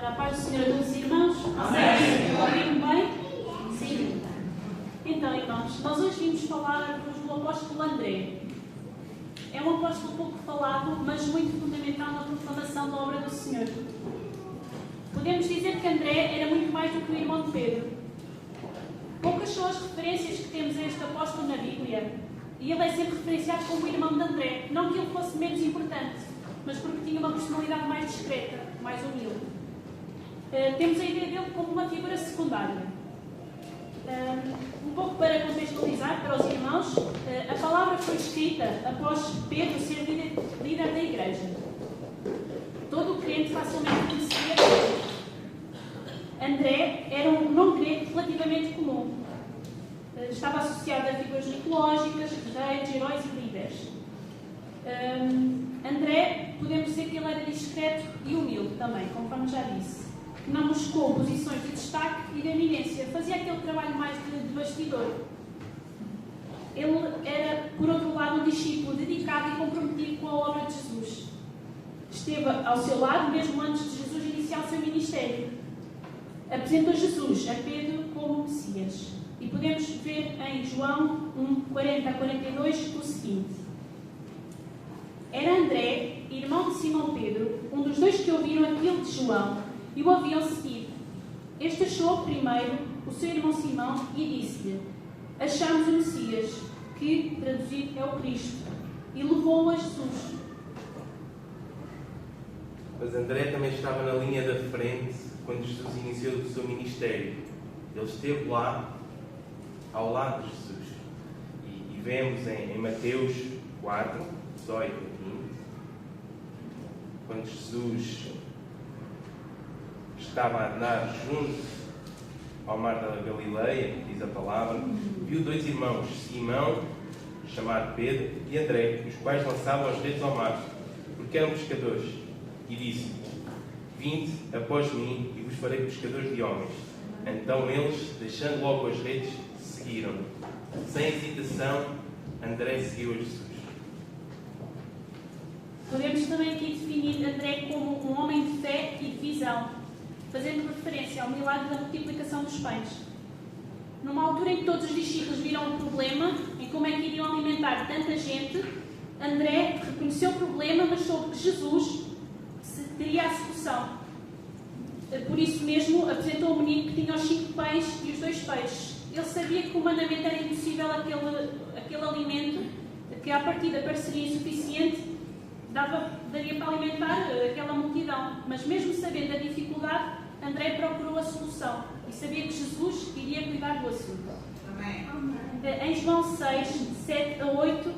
Ora, a paz do Senhor a todos os irmãos. Amém. Ouvem-me bem? Sim. Então, irmãos, nós hoje vimos falar do apóstolo André. É um apóstolo pouco falado, mas muito fundamental na proclamação da obra do Senhor. Podemos dizer que André era muito mais do que o irmão de Pedro. Poucas são as referências que temos a este apóstolo na Bíblia, e ele é sempre referenciado como o irmão de André. Não que ele fosse menos importante, mas porque tinha uma personalidade mais discreta, mais humilde. Temos a ideia dele como uma figura secundária. Um pouco para contextualizar para os irmãos, a palavra foi escrita após Pedro ser líder da igreja. Todo o crente facilmente conhecia Pedro. André era um nome grego relativamente comum. Estava associado a figuras mitológicas, reis, heróis e líderes. André, podemos dizer que ele era discreto e humilde também, conforme já disse. Não buscou posições de destaque e de eminência, fazia aquele trabalho mais de bastidor. Ele era, por outro lado, um discípulo dedicado e comprometido com a obra de Jesus. Esteve ao seu lado mesmo antes de Jesus iniciar o seu ministério. Apresentou Jesus a Pedro como Messias. E podemos ver em João 1:40-42 o seguinte: Era André, irmão de Simão Pedro, um dos dois que ouviram aquilo de João e o haviam seguido. Este achou primeiro o seu irmão Simão e disse-lhe: Achamos o Messias, que traduzido é o Cristo, e levou-o a Jesus. Mas André também estava na linha da frente quando Jesus iniciou o seu ministério. Ele esteve lá, ao lado de Jesus. E vemos em Mateus 4, 18 a 20, quando Jesus estava a andar junto ao mar da Galileia, diz a palavra, viu dois irmãos, Simão, chamado Pedro, e André, os quais lançavam as redes ao mar, porque eram pescadores. E disse: Vinde após mim e vos farei pescadores de homens. Então eles, deixando logo as redes, seguiram. Sem hesitação, André seguiu a Jesus. Podemos também aqui definir André como um homem de fé e de visão, fazendo referência ao milagre da multiplicação dos pães. Numa altura em que todos os discípulos viram o problema, em como é que iriam alimentar tanta gente, André reconheceu o problema, mas soube que Jesus teria a solução. Por isso mesmo, apresentou o menino que tinha os 5 pães e os 2 peixes. Ele sabia que humanamente era impossível aquele alimento, que à partida pareceria insuficiente, daria para alimentar aquela multidão. Mas mesmo sabendo a dificuldade, André procurou a solução e sabia que Jesus iria cuidar do assunto. Amém. Em João 6, 7 a 8,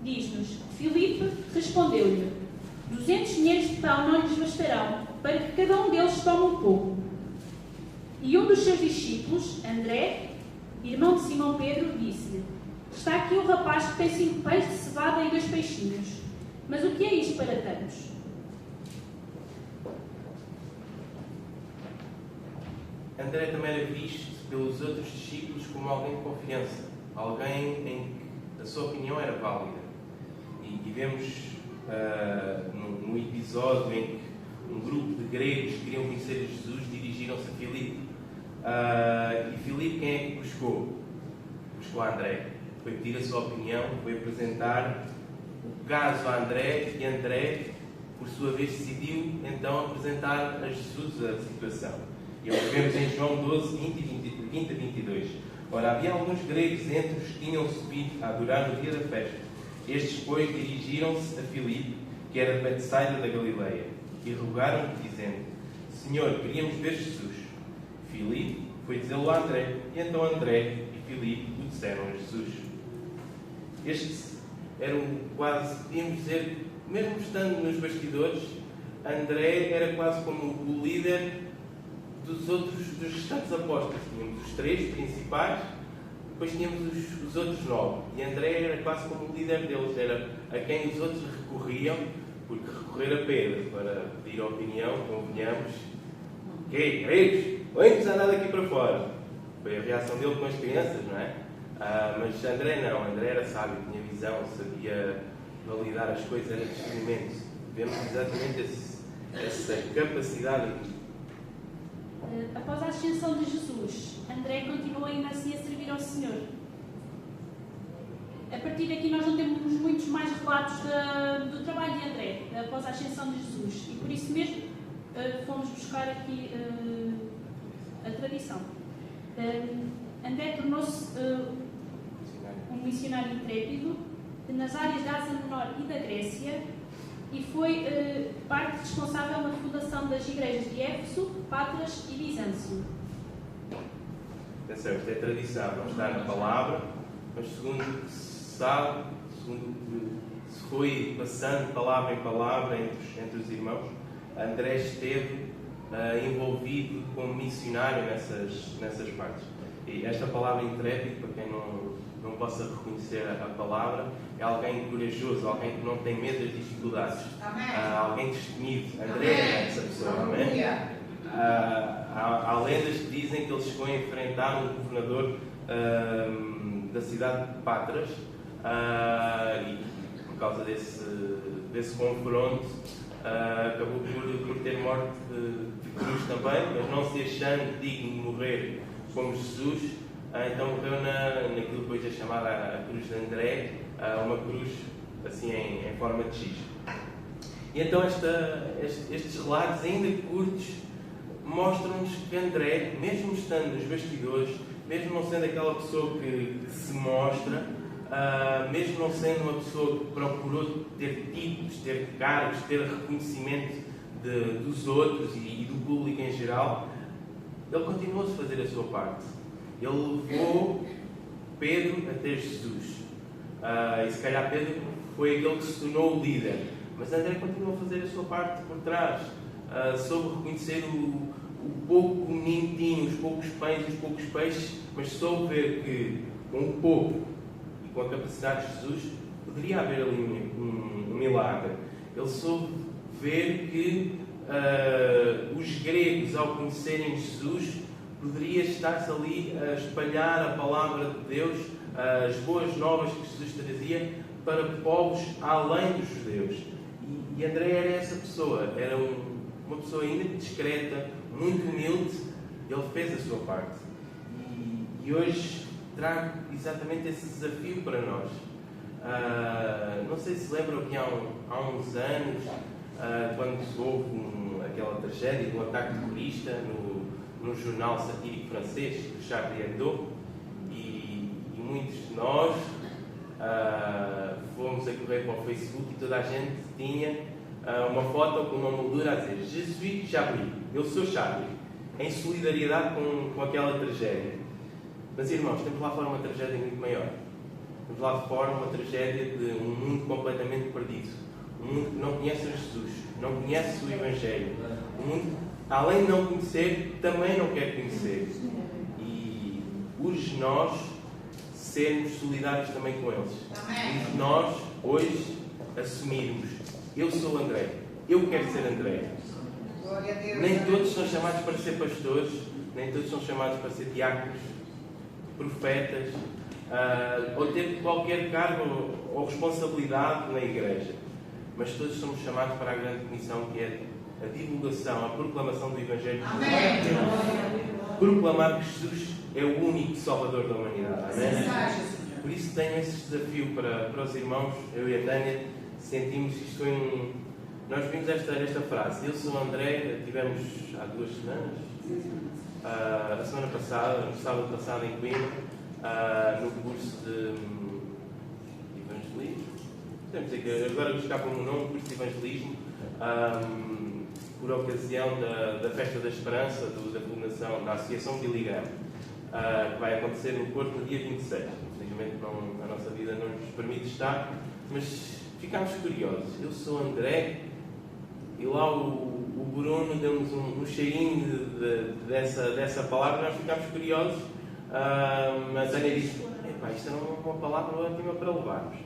diz-nos: Filipe respondeu-lhe: 200 dinheiros de pão não lhes bastarão, para que cada um deles tome um pouco. E um dos seus discípulos, André, irmão de Simão Pedro, disse-lhe: Está aqui um rapaz que tem 5 pães de cevada e 2 peixinhos. Mas o que é isto para tantos? André também era visto pelos outros discípulos como alguém de confiança, alguém em que a sua opinião era válida. E vemos no episódio em que um grupo de gregos que queriam conhecer Jesus dirigiram-se a Filipe. E Filipe, quem é que buscou? Buscou a André. Foi pedir a sua opinião, foi apresentar o caso a André, e André, por sua vez, decidiu então apresentar a Jesus a situação. E é o que vemos em João 12, 20 a 22. Ora, havia alguns gregos entre os que tinham subido a adorar no dia da festa. Estes, pois, dirigiram-se a Filipe, que era de Betsaida da Galileia, e rogaram-lhe, dizendo: Senhor, queríamos ver Jesus. Filipe foi dizê-lo a André, e então André e Filipe o disseram a Jesus. Estes eram quase, podíamos dizer, mesmo estando nos bastidores, André era quase como o líder dos restantes apóstolos. Tínhamos os 3 principais, depois tínhamos os outros 9. E André era quase como o líder deles, era a quem os outros recorriam, porque recorrer a Pedro para pedir a opinião, convenhamos, que gregos, vem-nos andar daqui para fora. Foi a reação dele com as crianças, não é? Mas André não, André era sábio, tinha visão, sabia validar as coisas, era discernimento. Vemos exatamente essa capacidade aqui. Após a ascensão de Jesus, André continuou ainda assim a servir ao Senhor. A partir daqui nós não temos muitos mais relatos do trabalho de André após a ascensão de Jesus, e por isso mesmo fomos buscar aqui a tradição. André tornou-se um missionário intrépido nas áreas da Ásia Menor e da Grécia, e foi parte responsável na fundação das igrejas de Éfeso, Patras e Bizâncio. É certo, é tradição, não está na palavra, mas segundo o que se sabe, segundo o que se foi passando palavra em palavra entre os irmãos, André esteve envolvido como missionário nessas partes. E esta palavra intrépido, para quem não possa reconhecer a palavra, é alguém corajoso, alguém que não tem medo das dificuldades, alguém destemido. André é essa pessoa, amém? Há lendas que dizem que ele chegou a enfrentar um governador da cidade de Patras, e por causa desse confronto acabou por ter morte de cruz também, mas não se achando digno de morrer como Jesus, então morreu naquilo que hoje é chamada a cruz de André, uma cruz assim em forma de X. E então estes relatos ainda curtos mostram-nos que André, mesmo estando nos bastidores, mesmo não sendo aquela pessoa que se mostra, mesmo não sendo uma pessoa que procurou ter títulos, ter cargos, ter reconhecimento dos outros e do público em geral, ele continuou-se a fazer a sua parte. Ele levou Pedro até Jesus. E se calhar Pedro foi aquele que se tornou o líder. Mas André continuou a fazer a sua parte por trás. Soube reconhecer o pouco o menino tinha, os poucos pães e os poucos peixes, mas soube ver que com o pouco e com a capacidade de Jesus poderia haver ali um milagre. Ele soube ver que os gregos, ao conhecerem Jesus, poderia estar-se ali a espalhar a palavra de Deus, as boas novas que Jesus trazia para povos além dos judeus. E André era essa pessoa, era uma pessoa ainda discreta, muito humilde. Ele fez a sua parte. E hoje trago exatamente esse desafio para nós. Não sei se lembram que há uns anos, quando houve aquela tragédia do ataque terrorista no jornal satírico francês, o Charlie Hebdo, e muitos de nós fomos a correr para o Facebook e toda a gente tinha uma foto com uma moldura a dizer "Je suis Charlie", eu sou Charlie, em solidariedade com aquela tragédia. Mas irmãos, temos lá fora uma tragédia muito maior. Temos lá fora uma tragédia de um mundo completamente perdido. Um mundo que não conhece Jesus, não conhece o Evangelho. Um mundo, além de não conhecer, também não quer conhecer. E urge nós sermos solidários também com eles. Urge nós, hoje, assumirmos: eu sou André, eu quero ser André. Nem todos são chamados para ser pastores, nem todos são chamados para ser diáconos, profetas, ou ter qualquer cargo ou responsabilidade na igreja. Mas todos somos chamados para a grande missão, que é a divulgação, a proclamação do Evangelho de Jesus. Proclamar que Jesus é o único Salvador da humanidade. Amém? Por isso tenho esse desafio para os irmãos. Eu e a Tânia sentimos que isto foi Nós vimos esta frase. Eu sou André, tivemos há 2 semanas, a semana passada, no sábado passado em Coimbra, no curso de evangelismo. Podemos dizer que agora me escapa-me o nome, curso de evangelismo, por ocasião da Festa da Esperança, da Fundação, da Associação Billy Graham, que vai acontecer no Porto no dia 26. Infelizmente a nossa vida não nos permite estar, mas ficámos curiosos. Eu sou André, e lá o Bruno deu-nos um cheirinho dessa palavra, nós ficámos curiosos. Mas a Tânia disse: isto era uma palavra ótima para levarmos.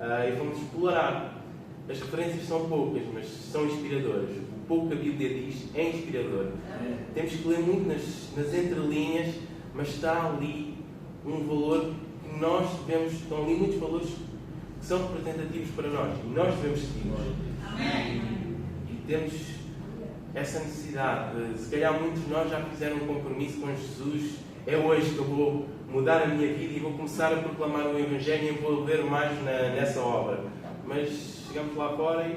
E fomos explorar. As referências são poucas, mas são inspiradoras. O pouco que a Bíblia diz é inspirador. Temos que ler muito nas entrelinhas, mas está ali um valor que nós devemos. Estão ali muitos valores que são representativos para nós e nós devemos segui-los. E temos essa necessidade. Se calhar muitos de nós já fizeram um compromisso com Jesus. É hoje que eu vou mudar a minha vida e vou começar a proclamar o Evangelho e envolver mais nessa obra. Mas chegamos lá fora e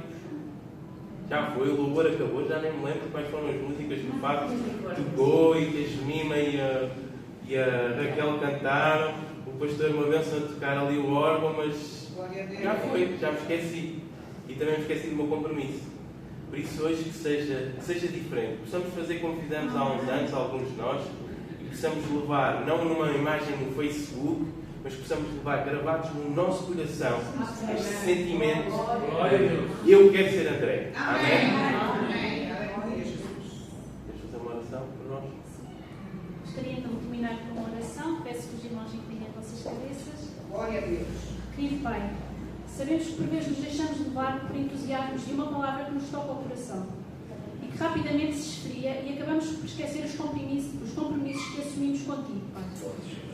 já foi, o louvor acabou, já nem me lembro quais foram as músicas que o Fábio tocou e que a Jemima e a Raquel cantaram. O pastor uma benção a tocar ali o órgão, mas já foi, já me esqueci. E também me esqueci do meu compromisso. Por isso hoje que seja diferente. Possamos fazer como fizemos há uns anos, alguns de nós, e possamos levar, não numa imagem no Facebook, mas possamos levar gravados no nosso coração este sentimento. Eu quero ser André. Amém? Queres fazer uma oração por nós? Gostaria então de terminar com uma oração. Peço que os irmãos inclinem as vossas cabeças. Glória a Deus. Querido Pai, sabemos que por vezes nos deixamos levar por entusiasmos de uma palavra que nos toca ao coração e que rapidamente se esfria e acabamos por esquecer os compromissos que assumimos contigo, Pai.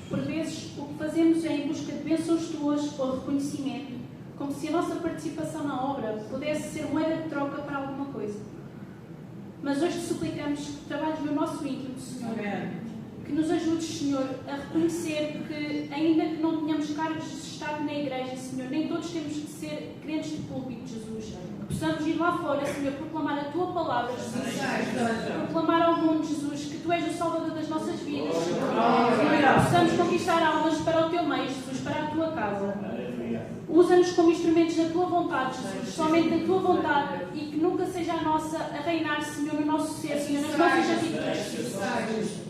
Por vezes, o que fazemos é em busca de bênçãos tuas ou reconhecimento, como se a nossa participação na obra pudesse ser moeda de troca para alguma coisa. Mas hoje te suplicamos que trabalhes no nosso íntimo, Senhor. Que nos ajudes, Senhor, a reconhecer que, ainda que não tenhamos cargos de destaque na igreja, Senhor, nem todos temos que ser crentes de púlpito, Jesus. Que possamos ir lá fora, Senhor, proclamar a Tua palavra, Jesus. Proclamar ao mundo, Jesus, que Tu és o Salvador das nossas vidas, Senhor. Que possamos conquistar almas para o Teu meio, Jesus, para a Tua casa. Usa-nos como instrumentos da Tua vontade, Jesus, somente da Tua vontade, e que nunca seja a nossa a reinar, Senhor, no nosso ser, Senhor, nas nossas atitudes.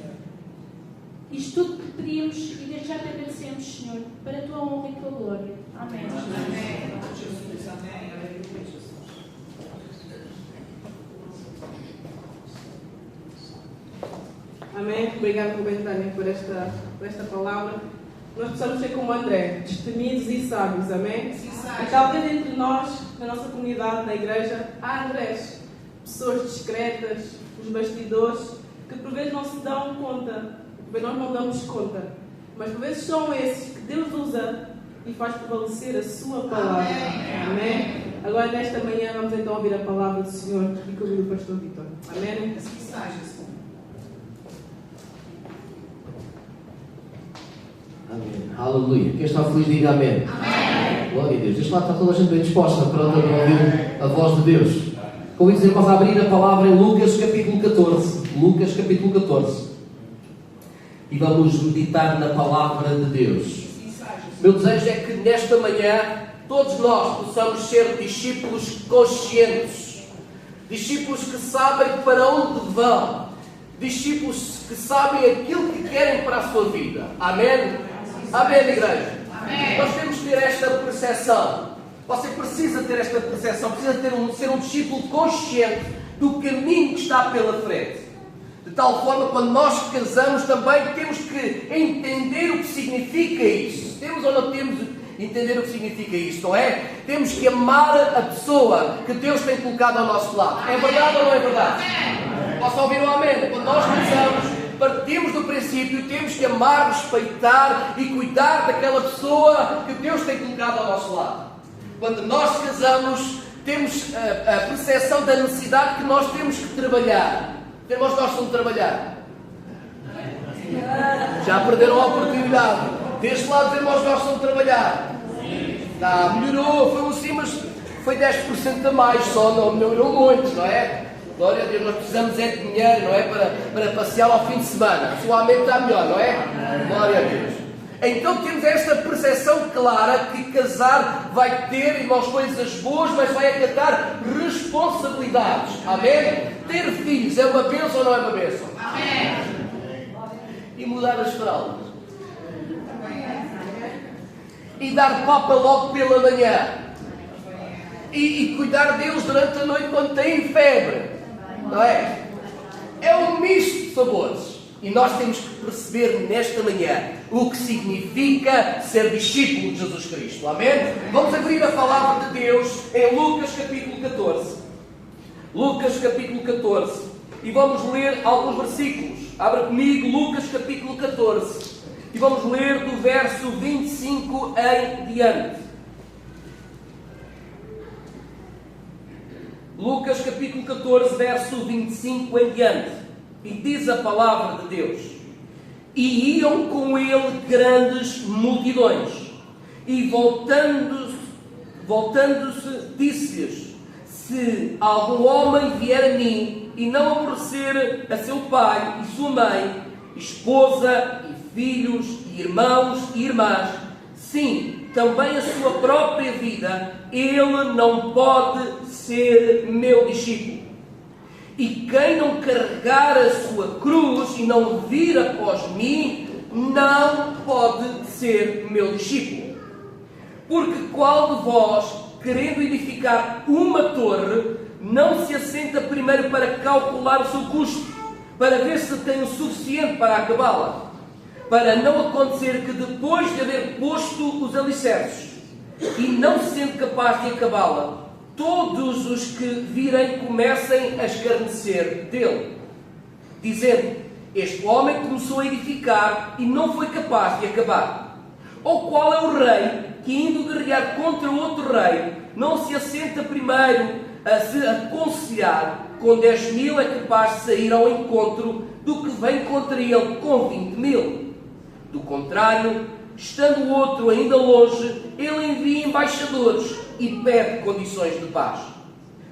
Isto tudo que pedimos e desde já te agradecemos, Senhor, para a Tua honra e a Tua glória. Amém. Amém. Jesus, amém. Aleluia, Jesus. Amém. Obrigado, Betânia, por esta palavra. Nós precisamos ser como André, destemidos e sábios. Amém? E talvez entre nós, na nossa comunidade, na igreja, há Andrés, pessoas discretas, os bastidores, que por vezes não se dão conta. Nós não damos conta, mas por vezes são esses que Deus usa e faz prevalecer a Sua palavra. Amém? Agora, nesta manhã, vamos então ouvir a palavra do Senhor e convido o pastor Vitor. Amém? Assim seja, Senhor. Amém. Aleluia. Quem está feliz, diga amém. Amém. Glória a Deus. Deixa lá, está toda a gente bem disposta, pronta para ouvir a voz de Deus. Convido os irmãos a abrir a palavra em Lucas capítulo 14. Lucas capítulo 14. E vamos meditar na palavra de Deus. Meu desejo é que nesta manhã todos nós possamos ser discípulos conscientes, discípulos que sabem para onde vão, discípulos que sabem aquilo que querem para a sua vida. Amém? Amém, igreja? Amém. Nós temos que ter esta percepção. Você precisa ter esta percepção, precisa ser um discípulo consciente do caminho que está pela frente. De tal forma, quando nós casamos, também temos que entender o que significa isso. Temos ou não temos que entender o que significa isso, não é? Temos que amar a pessoa que Deus tem colocado ao nosso lado. É verdade ou não é verdade? Posso ouvir um amém? Quando nós casamos, partimos do princípio que temos que amar, respeitar e cuidar daquela pessoa que Deus tem colocado ao nosso lado. Quando nós casamos, temos a percepção da necessidade que nós temos que trabalhar. Os irmãos gostam de trabalhar? Já perderam a oportunidade. Deste lado, os irmãos gostam de trabalhar? Melhorou, foi assim, mas foi 10% a mais só, não melhorou muito, não é? Glória a Deus, nós precisamos é de dinheiro, não é? Para passear ao fim de semana. Atualmente está melhor, não é? Glória a Deus. Então temos esta percepção clara que casar vai ter, irmãos, coisas boas, mas vai acatar responsabilidades. Amém? Ter filhos é uma bênção ou não é uma bênção? Amém. E mudar as fraldas. E dar papa logo pela manhã. E cuidar deles durante a noite quando têm febre. Não é? É um misto de sabores. E nós temos que perceber nesta manhã o que significa ser discípulo de Jesus Cristo. Amém? Vamos abrir a palavra de Deus em Lucas capítulo 14. Lucas capítulo 14. E vamos ler alguns versículos. Abra comigo Lucas capítulo 14. E vamos ler do verso 25 em diante. Lucas capítulo 14, verso 25 em diante. E diz a palavra de Deus: E iam com ele grandes multidões. E voltando-se, disse-lhes: Se algum homem vier a mim e não aborrecer a seu pai e sua mãe, esposa e filhos e irmãos e irmãs, sim, também a sua própria vida, ele não pode ser meu discípulo. E quem não carregar a sua cruz e não vir após mim, não pode ser meu discípulo. Porque qual de vós, querendo edificar uma torre, não se assenta primeiro para calcular o seu custo, para ver se tem o suficiente para acabá-la, para não acontecer que depois de haver posto os alicerces, e não sendo capaz de acabá-la, todos os que virem comecem a escarnecer dele, dizendo: Este homem começou a edificar e não foi capaz de acabar. Ou qual é o rei que, indo guerrear contra outro rei, não se assenta primeiro a se aconselhar com 10.000 é capaz de sair ao encontro do que vem contra ele com 20.000? Do contrário, estando o outro ainda longe, ele envia embaixadores e pede condições de paz.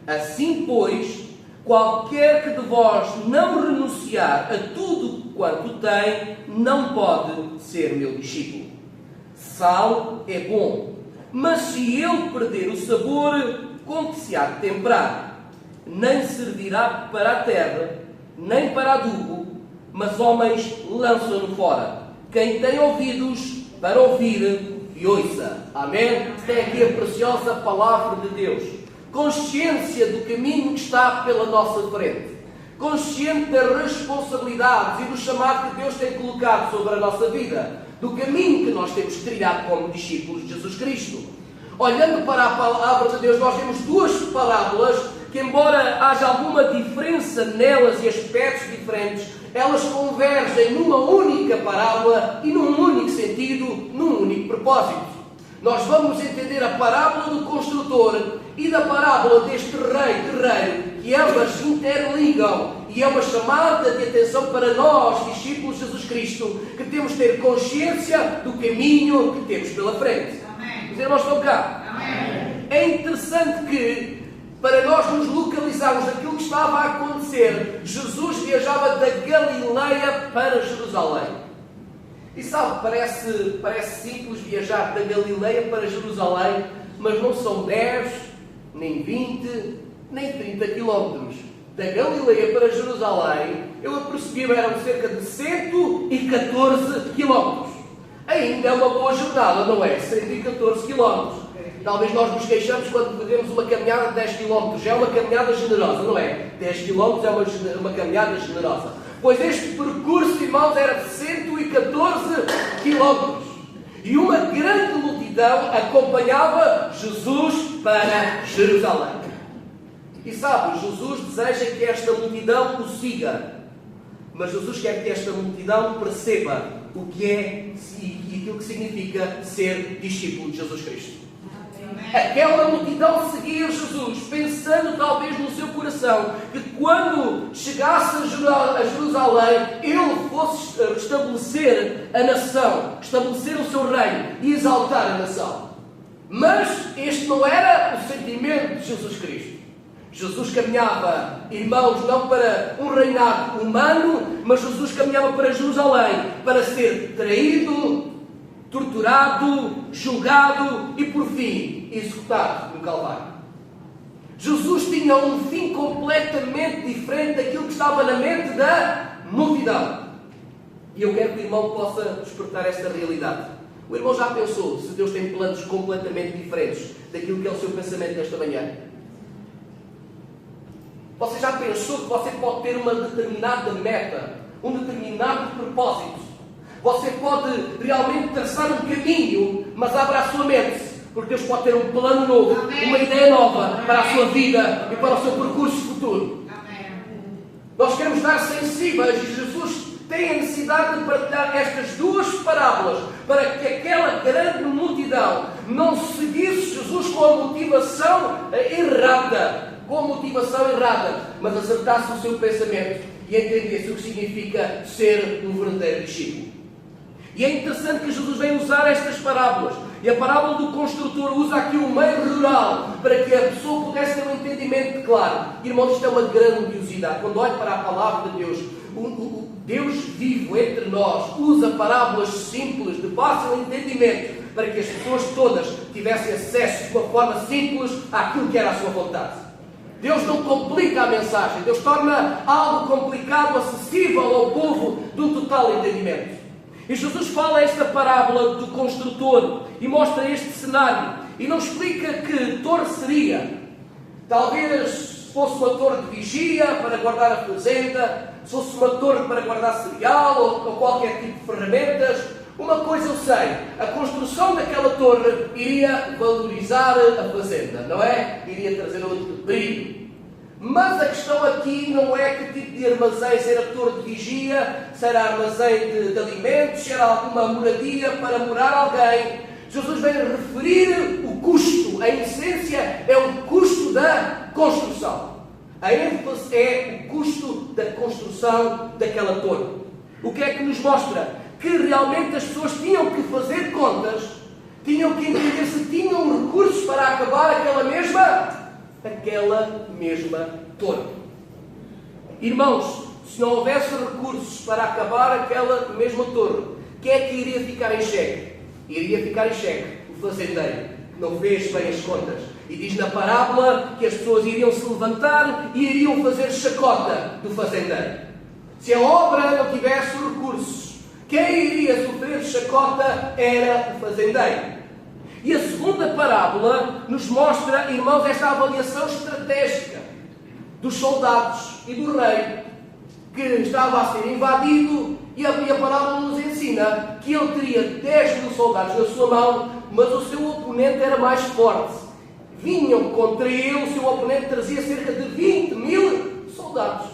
Assim, pois, qualquer que de vós não renunciar a tudo quanto tem, não pode ser meu discípulo. Sal é bom, mas se ele perder o sabor, com que se há de temperar? Nem servirá para a terra, nem para adubo, mas homens lançam-no fora. Quem tem ouvidos para ouvir, que ouça. Amém? Esta é aqui a preciosa palavra de Deus. Consciência do caminho que está pela nossa frente. Consciente das responsabilidades e do chamado que Deus tem colocado sobre a nossa vida. Do caminho que nós temos trilhado como discípulos de Jesus Cristo. Olhando para a palavra de Deus, nós temos duas parábolas que, embora haja alguma diferença nelas e aspectos diferentes, elas convergem numa única parábola e num único sentido, num único propósito. Nós vamos entender a parábola do construtor e da parábola deste rei guerreiro, que ambas se interligam e é uma chamada de atenção para nós, discípulos de Jesus Cristo, que temos de ter consciência do caminho que temos pela frente. Amém. Os irmãos estão cá? Amém. É interessante que, para nós nos localizarmos naquilo que estava a acontecer, Jesus viajava da Galileia para Jerusalém. E sabe, parece simples viajar da Galileia para Jerusalém, mas não são 10, nem 20, nem 30 quilómetros. Da Galileia para Jerusalém, eu apercebi, eram cerca de 114 quilómetros. Ainda é uma boa jornada, não é? 114 quilómetros. Talvez nós nos queixamos quando fazemos uma caminhada de 10 km. É uma caminhada generosa, não é? 10 km é uma caminhada generosa. Pois este percurso, irmãos, era de 114 km. E uma grande multidão acompanhava Jesus para Jerusalém. E sabe, Jesus deseja que esta multidão o siga. Mas Jesus quer que esta multidão perceba o que é e aquilo que significa ser discípulo de Jesus Cristo. Aquela multidão seguia Jesus, pensando talvez no seu coração que quando chegasse a Jerusalém, ele fosse restabelecer a nação, estabelecer o seu reino e exaltar a nação. Mas este não era o sentimento de Jesus Cristo. Jesus caminhava, irmãos, não para um reinado humano, mas Jesus caminhava para Jerusalém, para ser traído, torturado, julgado e, por fim, executado no Calvário. Jesus tinha um fim completamente diferente daquilo que estava na mente da multidão. E eu quero que o irmão possa despertar esta realidade. O irmão já pensou se Deus tem planos completamente diferentes daquilo que é o seu pensamento nesta manhã? Você já pensou que você pode ter uma determinada meta, um determinado propósito? Você pode realmente traçar um caminho, mas abra a sua mente, porque Deus pode ter um plano novo, uma ideia nova para a sua vida e para o seu percurso futuro. Nós queremos estar sensíveis e Jesus tem a necessidade de partilhar estas duas parábolas para que aquela grande multidão não seguisse Jesus com a motivação errada, com a motivação errada, mas acertasse o seu pensamento e entendesse o que significa ser um verdadeiro discípulo. E é interessante que Jesus vem usar estas parábolas. E a parábola do construtor usa aqui o meio rural para que a pessoa pudesse ter um entendimento claro. Irmãos, isto é uma grandiosidade. Quando olho para a palavra de Deus, o Deus vivo entre nós usa parábolas simples, de fácil entendimento, para que as pessoas todas tivessem acesso de uma forma simples àquilo que era a sua vontade. Deus não complica a mensagem, Deus torna algo complicado acessível ao povo de um total entendimento. E Jesus fala esta parábola do construtor e mostra este cenário e não explica que torre seria. Talvez fosse uma torre de vigia para guardar a fazenda, se fosse uma torre para guardar cereal ou qualquer tipo de ferramentas. Uma coisa eu sei, a construção daquela torre iria valorizar a fazenda, não é? Iria trazer outro brilho. Mas a questão aqui não é que tipo de armazém, se era torre de vigia, se era armazém de alimentos, se era alguma moradia para morar alguém. Jesus vem referir o custo, a essência é o custo da construção. A ênfase é o custo da construção daquela torre. O que é que nos mostra? Que realmente as pessoas tinham que fazer contas, tinham que entender se tinham recursos para acabar aquela mesma torre. Irmãos, se não houvesse recursos para acabar aquela mesma torre, quem é que iria ficar em xeque? Iria ficar em xeque o fazendeiro, que não fez bem as contas. E diz na parábola que as pessoas iriam se levantar e iriam fazer chacota do fazendeiro. Se a obra não tivesse recursos, quem iria sofrer chacota era o fazendeiro. E a segunda parábola nos mostra, irmãos, esta avaliação estratégica dos soldados e do rei, que estava a ser invadido, e a parábola nos ensina que ele teria 10.000 soldados na sua mão, mas o seu oponente era mais forte. Vinham contra ele, o seu oponente trazia cerca de 20.000 soldados.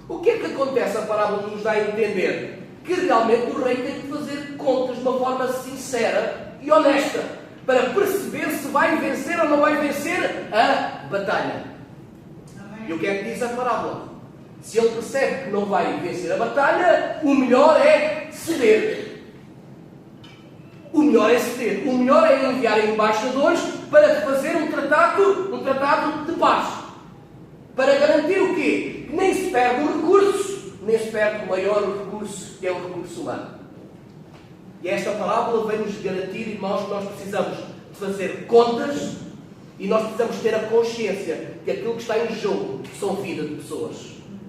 O que é que acontece? A parábola nos dá a entender que realmente o rei tem que fazer contas de uma forma sincera e honesta, para perceber se vai vencer ou não vai vencer a batalha. E o que é que diz a parábola? Se ele percebe que não vai vencer a batalha, o melhor é ceder. O melhor é ceder. O melhor é enviar embaixadores para fazer um tratado de paz. Para garantir o quê? Que nem se perde o recurso, nem se perde o maior recurso, que é o recurso humano. E esta parábola vem-nos garantir, irmãos, que nós precisamos de fazer contas e nós precisamos ter a consciência que aquilo que está em jogo são vida de pessoas.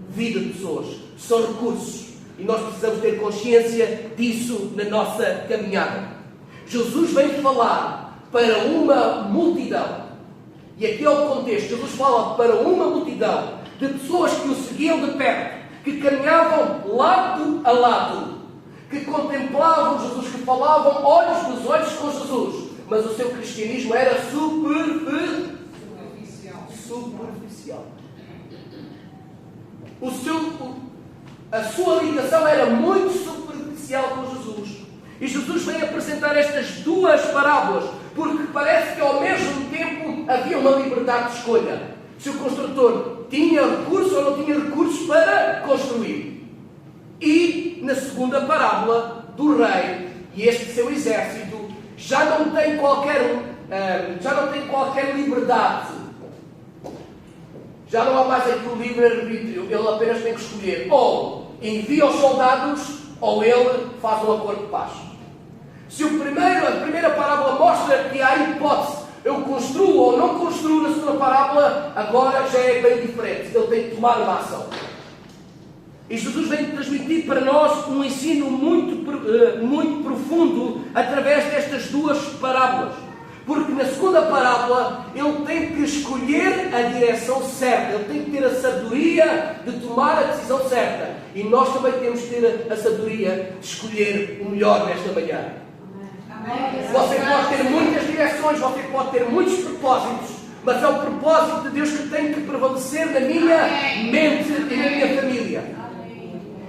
Vida de pessoas. São recursos. E nós precisamos ter consciência disso na nossa caminhada. Jesus vem falar para uma multidão. E aqui é o contexto. Jesus fala para uma multidão de pessoas que o seguiam de perto, que caminhavam lado a lado, que contemplavam Jesus, que falavam olhos nos olhos com Jesus, mas o seu cristianismo era superficial. A sua ligação era muito superficial com Jesus. E Jesus vem apresentar estas duas parábolas, porque parece que ao mesmo tempo havia uma liberdade de escolha. Se o construtor tinha recursos ou não tinha recursos para construir. E na segunda parábola do rei e este seu exército já não tem qualquer liberdade. Já não há mais aqui o livre-arbítrio. Ele apenas tem que escolher. Ou envia os soldados, ou ele faz um acordo de paz. Se a primeira parábola mostra que há hipótese, eu construo ou não construo, na segunda parábola, agora já é bem diferente. Ele tem que tomar uma ação. E Jesus vem transmitir para nós um ensino muito profundo através destas duas parábolas. Porque na segunda parábola ele tem que escolher a direção certa, ele tem que ter a sabedoria de tomar a decisão certa. E nós também temos que ter a sabedoria de escolher o melhor nesta manhã. Você pode ter muitas direções, você pode ter muitos propósitos, mas é o propósito de Deus que tem que prevalecer na minha mente e na minha família.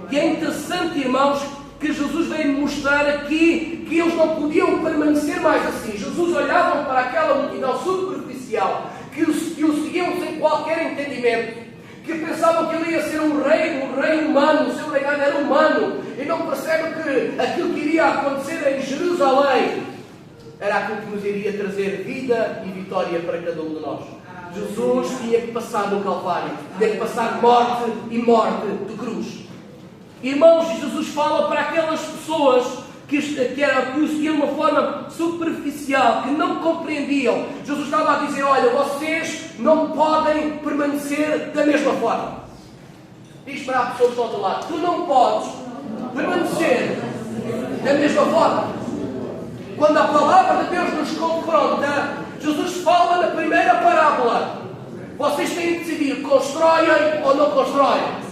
E é interessante, irmãos, que Jesus veio mostrar aqui que eles não podiam permanecer mais assim. Jesus olhava para aquela multidão superficial que o seguiam sem qualquer entendimento, que pensavam que ele ia ser um rei humano, o seu reinado era humano, e não percebem que aquilo que iria acontecer em Jerusalém era aquilo que nos iria trazer vida e vitória para cada um de nós. Jesus tinha que passar no Calvário, tinha que passar morte e morte de cruz. Irmãos, Jesus fala para aquelas pessoas que o seguiam de uma forma superficial, que não compreendiam. Jesus estava a dizer: olha, vocês não podem permanecer da mesma forma. Diz para a pessoa que está do lado: tu não podes permanecer da mesma forma. Quando a palavra de Deus nos confronta, Jesus fala na primeira parábola: vocês têm de decidir, constroem ou não constroem.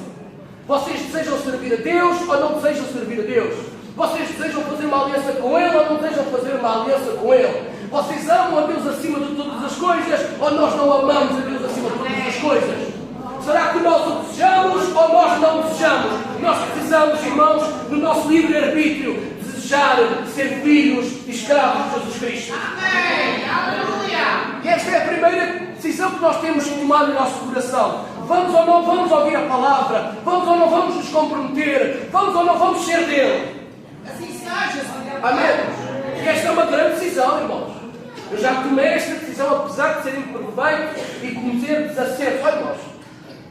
Vocês desejam servir a Deus ou não desejam servir a Deus. Vocês desejam fazer uma aliança com Ele ou não desejam fazer uma aliança com Ele. Vocês amam a Deus acima de todas as coisas ou nós não amamos a Deus acima de todas as coisas. Será que nós o desejamos ou nós não o desejamos? Nós precisamos, irmãos, do nosso livre-arbítrio, desejar ser filhos e escravos de Jesus Cristo. Amém! Aleluia! E esta é a primeira decisão que nós temos que tomar no nosso coração. Vamos ou não vamos ouvir a palavra? Vamos ou não vamos nos comprometer? Vamos ou não vamos ser dele? Assim seja, Amém? E esta é uma grande decisão, irmãos. Eu já tomei esta decisão, apesar de ser imperfeito e cometer desacertos. Olha, irmãos,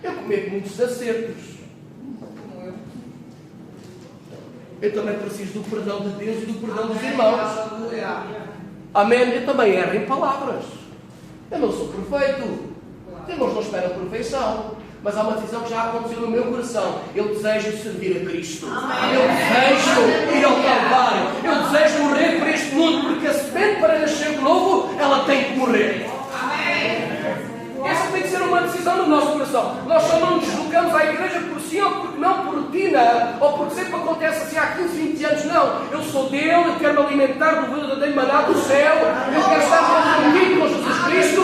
eu cometo muitos desacertos. Eu também preciso do perdão de Deus e do perdão dos irmãos. Aleluia! Amém? Eu também erro em palavras. Eu não sou perfeito. Os irmãos não esperam perfeição. Mas há uma decisão que já aconteceu no meu coração. Eu desejo servir a Cristo. Eu desejo ir ao Calvário. Eu desejo morrer por este mundo, porque a semente para nascer de novo, ela tem que morrer. Essa tem que ser uma decisão no nosso coração. Nós só não nos deslocamos à igreja por si ou porque não, por rotina, ou porque sempre acontece assim há 15, 20 anos. Não. Eu sou dele, eu quero me alimentar do verdadeiro maná do céu. Eu quero estar comprometido com Jesus Cristo.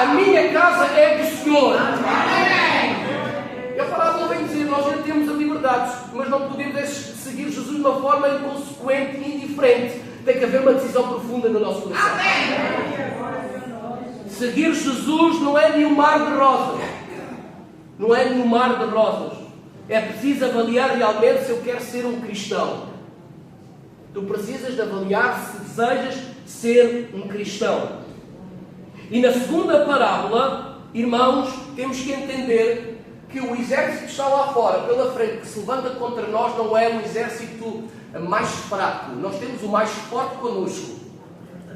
A minha casa é do Senhor. Eu falava, bem dizer, nós já temos a liberdade, mas não podemos seguir Jesus de uma forma inconsequente e indiferente. Tem que haver uma decisão profunda no nosso coração. Seguir Jesus não é nenhum mar de rosas. Não é nenhum mar de rosas. É preciso avaliar realmente se eu quero ser um cristão. Tu precisas de avaliar se desejas ser um cristão. E na segunda parábola, irmãos, temos que entender que o exército que está lá fora, pela frente, que se levanta contra nós, não é um exército mais fraco. Nós temos o mais forte connosco,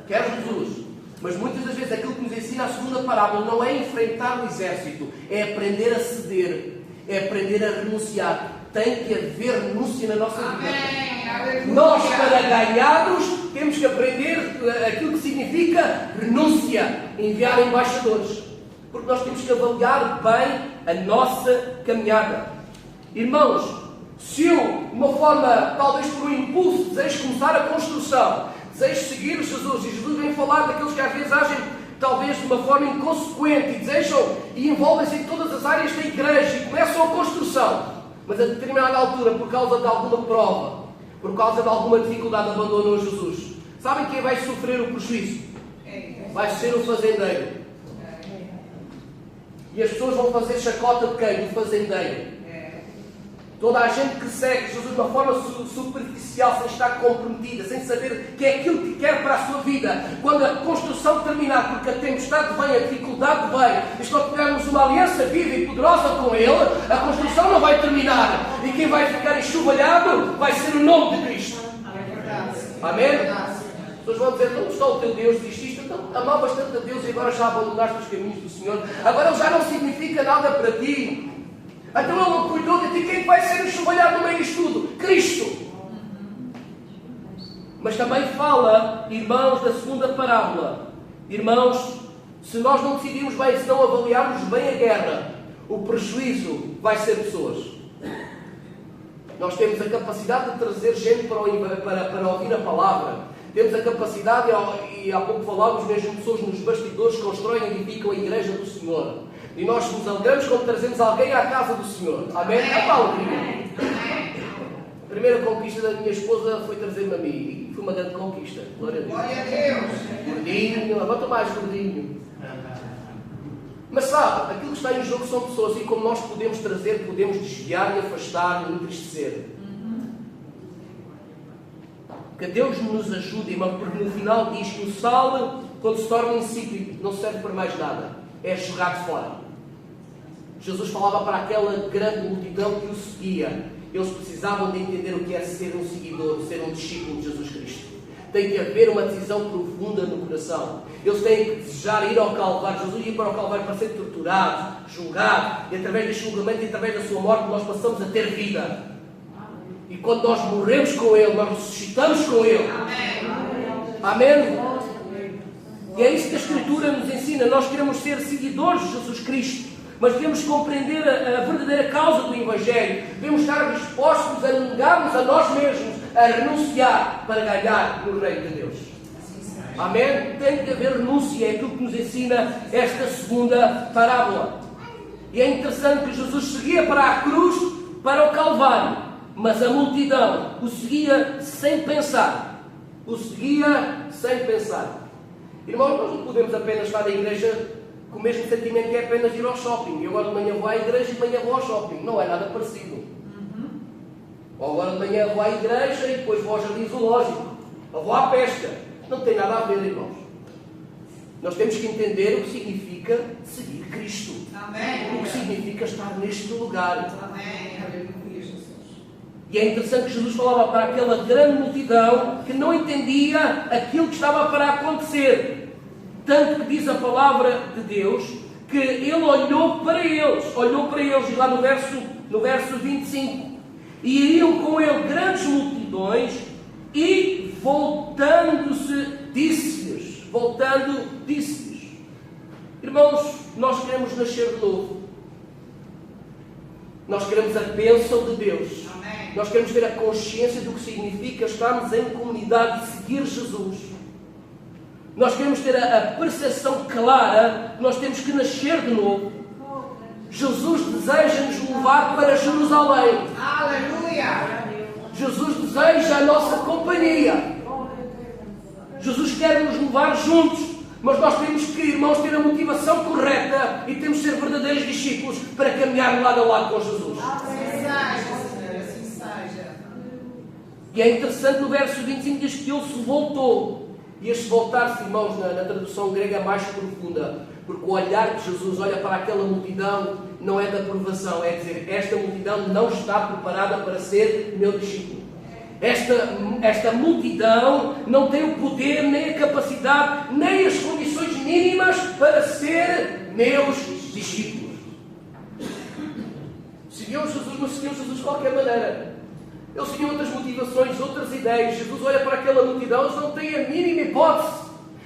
que é Jesus. Mas muitas das vezes aquilo que nos ensina a segunda parábola não é enfrentar o exército, é aprender a ceder, é aprender a renunciar. Tem que haver renúncia na nossa vida. Nós, para ganharmos, temos que aprender aquilo que significa renúncia, enviar embaixadores. Porque nós temos que avaliar bem a nossa caminhada. Irmãos, se eu, de uma forma, talvez por um impulso, desejo começar a construção, desejo seguir Jesus, e Jesus vem falar daqueles que às vezes agem, talvez de uma forma inconsequente, e desejam e envolvem-se em todas as áreas da igreja, e começam a construção, mas a determinada altura, por causa de alguma prova, por causa de alguma dificuldade, abandonam Jesus. Sabem quem vai sofrer o prejuízo? Vai ser o fazendeiro. E as pessoas vão fazer chacota de quem? Do fazendeiro. Toda a gente que segue Jesus de uma forma superficial, sem estar comprometida, sem saber que é aquilo que quer para a sua vida. Quando a construção terminar, porque a tempestade vem, a dificuldade vem, e se nós tivermos uma aliança viva e poderosa com Ele, a construção não vai terminar. E quem vai ficar enxovalhado vai ser o nome de Cristo. Amém? As pessoas vão dizer: onde está o teu Deus? Desististe? Então, amavas tanto a Deus e agora já abandonaste os caminhos do Senhor. Agora Ele já não significa nada para ti. Então Ele não cuidou de ti. Quem vai ser enxovalhado no meio disto tudo? Cristo. Mas também fala, irmãos, da segunda parábola. Irmãos, se nós não decidirmos bem, se não avaliarmos bem a guerra, o prejuízo vai ser pessoas. Nós temos a capacidade de trazer gente para ouvir a palavra. Temos a capacidade, e há pouco falámos, mesmo pessoas nos bastidores constroem e edificam a igreja do Senhor. E nós nos alegramos quando trazemos alguém à casa do Senhor. Amém? A primeira conquista da minha esposa foi trazer-me a mim. E foi uma grande conquista. Glória a Deus. Glória a Deus. Gordinho, levanta mais gordinho. Mas sabe, aquilo que está em jogo são pessoas, e como nós podemos trazer, podemos desviar e afastar e entristecer. Que Deus nos ajude, irmão, porque no final diz que o sal, quando se torna insípido, não serve para mais nada. É jogado fora. Jesus falava para aquela grande multidão que o seguia. Eles precisavam de entender o que é ser um seguidor, ser um discípulo de Jesus Cristo. Tem que haver uma decisão profunda no coração. Eles têm que desejar ir ao Calvário. Jesus ia para o Calvário para ser torturado, julgado, e através deste julgamento e através da sua morte nós passamos a ter vida. E quando nós morremos com Ele, nós ressuscitamos com Ele. Amém? E é isso que a Escritura nos ensina. Nós queremos ser seguidores de Jesus Cristo, mas devemos compreender a verdadeira causa do Evangelho. Devemos estar dispostos a negarmos a nós mesmos, a renunciar para ganhar no reino de Deus. Amém? Tem que haver renúncia, é aquilo que nos ensina esta segunda parábola. E é interessante que Jesus seguia para a cruz, para o Calvário, mas a multidão o seguia sem pensar. O seguia sem pensar. Irmãos, nós não podemos apenas estar na igreja com o mesmo sentimento que é apenas ir ao shopping. E agora de manhã vou à igreja e de manhã vou ao shopping. Não é nada parecido. Ou agora de manhã vou à igreja e depois vou ao jardim zoológico. Ou vou à pesca. Não tem nada a ver, irmãos. Nós temos que entender o que significa seguir Cristo. Amém. O que significa estar neste lugar. Amém. E é interessante que Jesus falava para aquela grande multidão que não entendia aquilo que estava para acontecer. Tanto que diz a palavra de Deus que Ele olhou para eles, e lá no verso 25. E iriam com Ele grandes multidões e voltando-se, disse-lhes, irmãos, nós queremos nascer de novo. Nós queremos a bênção de Deus. Amém. Nós queremos ter a consciência do que significa estarmos em comunidade e seguir Jesus. Nós queremos ter a percepção clara que nós temos que nascer de novo. Jesus deseja-nos levar para Jerusalém. Aleluia. Jesus deseja a nossa companhia. Jesus quer nos levar juntos. Mas nós temos que, irmãos, ter a motivação correta e temos que ser verdadeiros discípulos para caminhar lado a lado com Jesus. Assim seja, Senhor, assim seja. E é interessante, no verso 25 diz que Ele se voltou. E este voltar-se, irmãos, na tradução grega mais profunda, porque o olhar de Jesus olha para aquela multidão não é de aprovação, é dizer, esta multidão não está preparada para ser meu discípulo. Esta multidão não tem o poder, nem a capacidade, nem as condições mínimas para ser meus discípulos. Seguiu Jesus, não seguiu Jesus de qualquer maneira. Eles tinham outras motivações, outras ideias. Jesus olha para aquela multidão, eles não têm a mínima hipótese.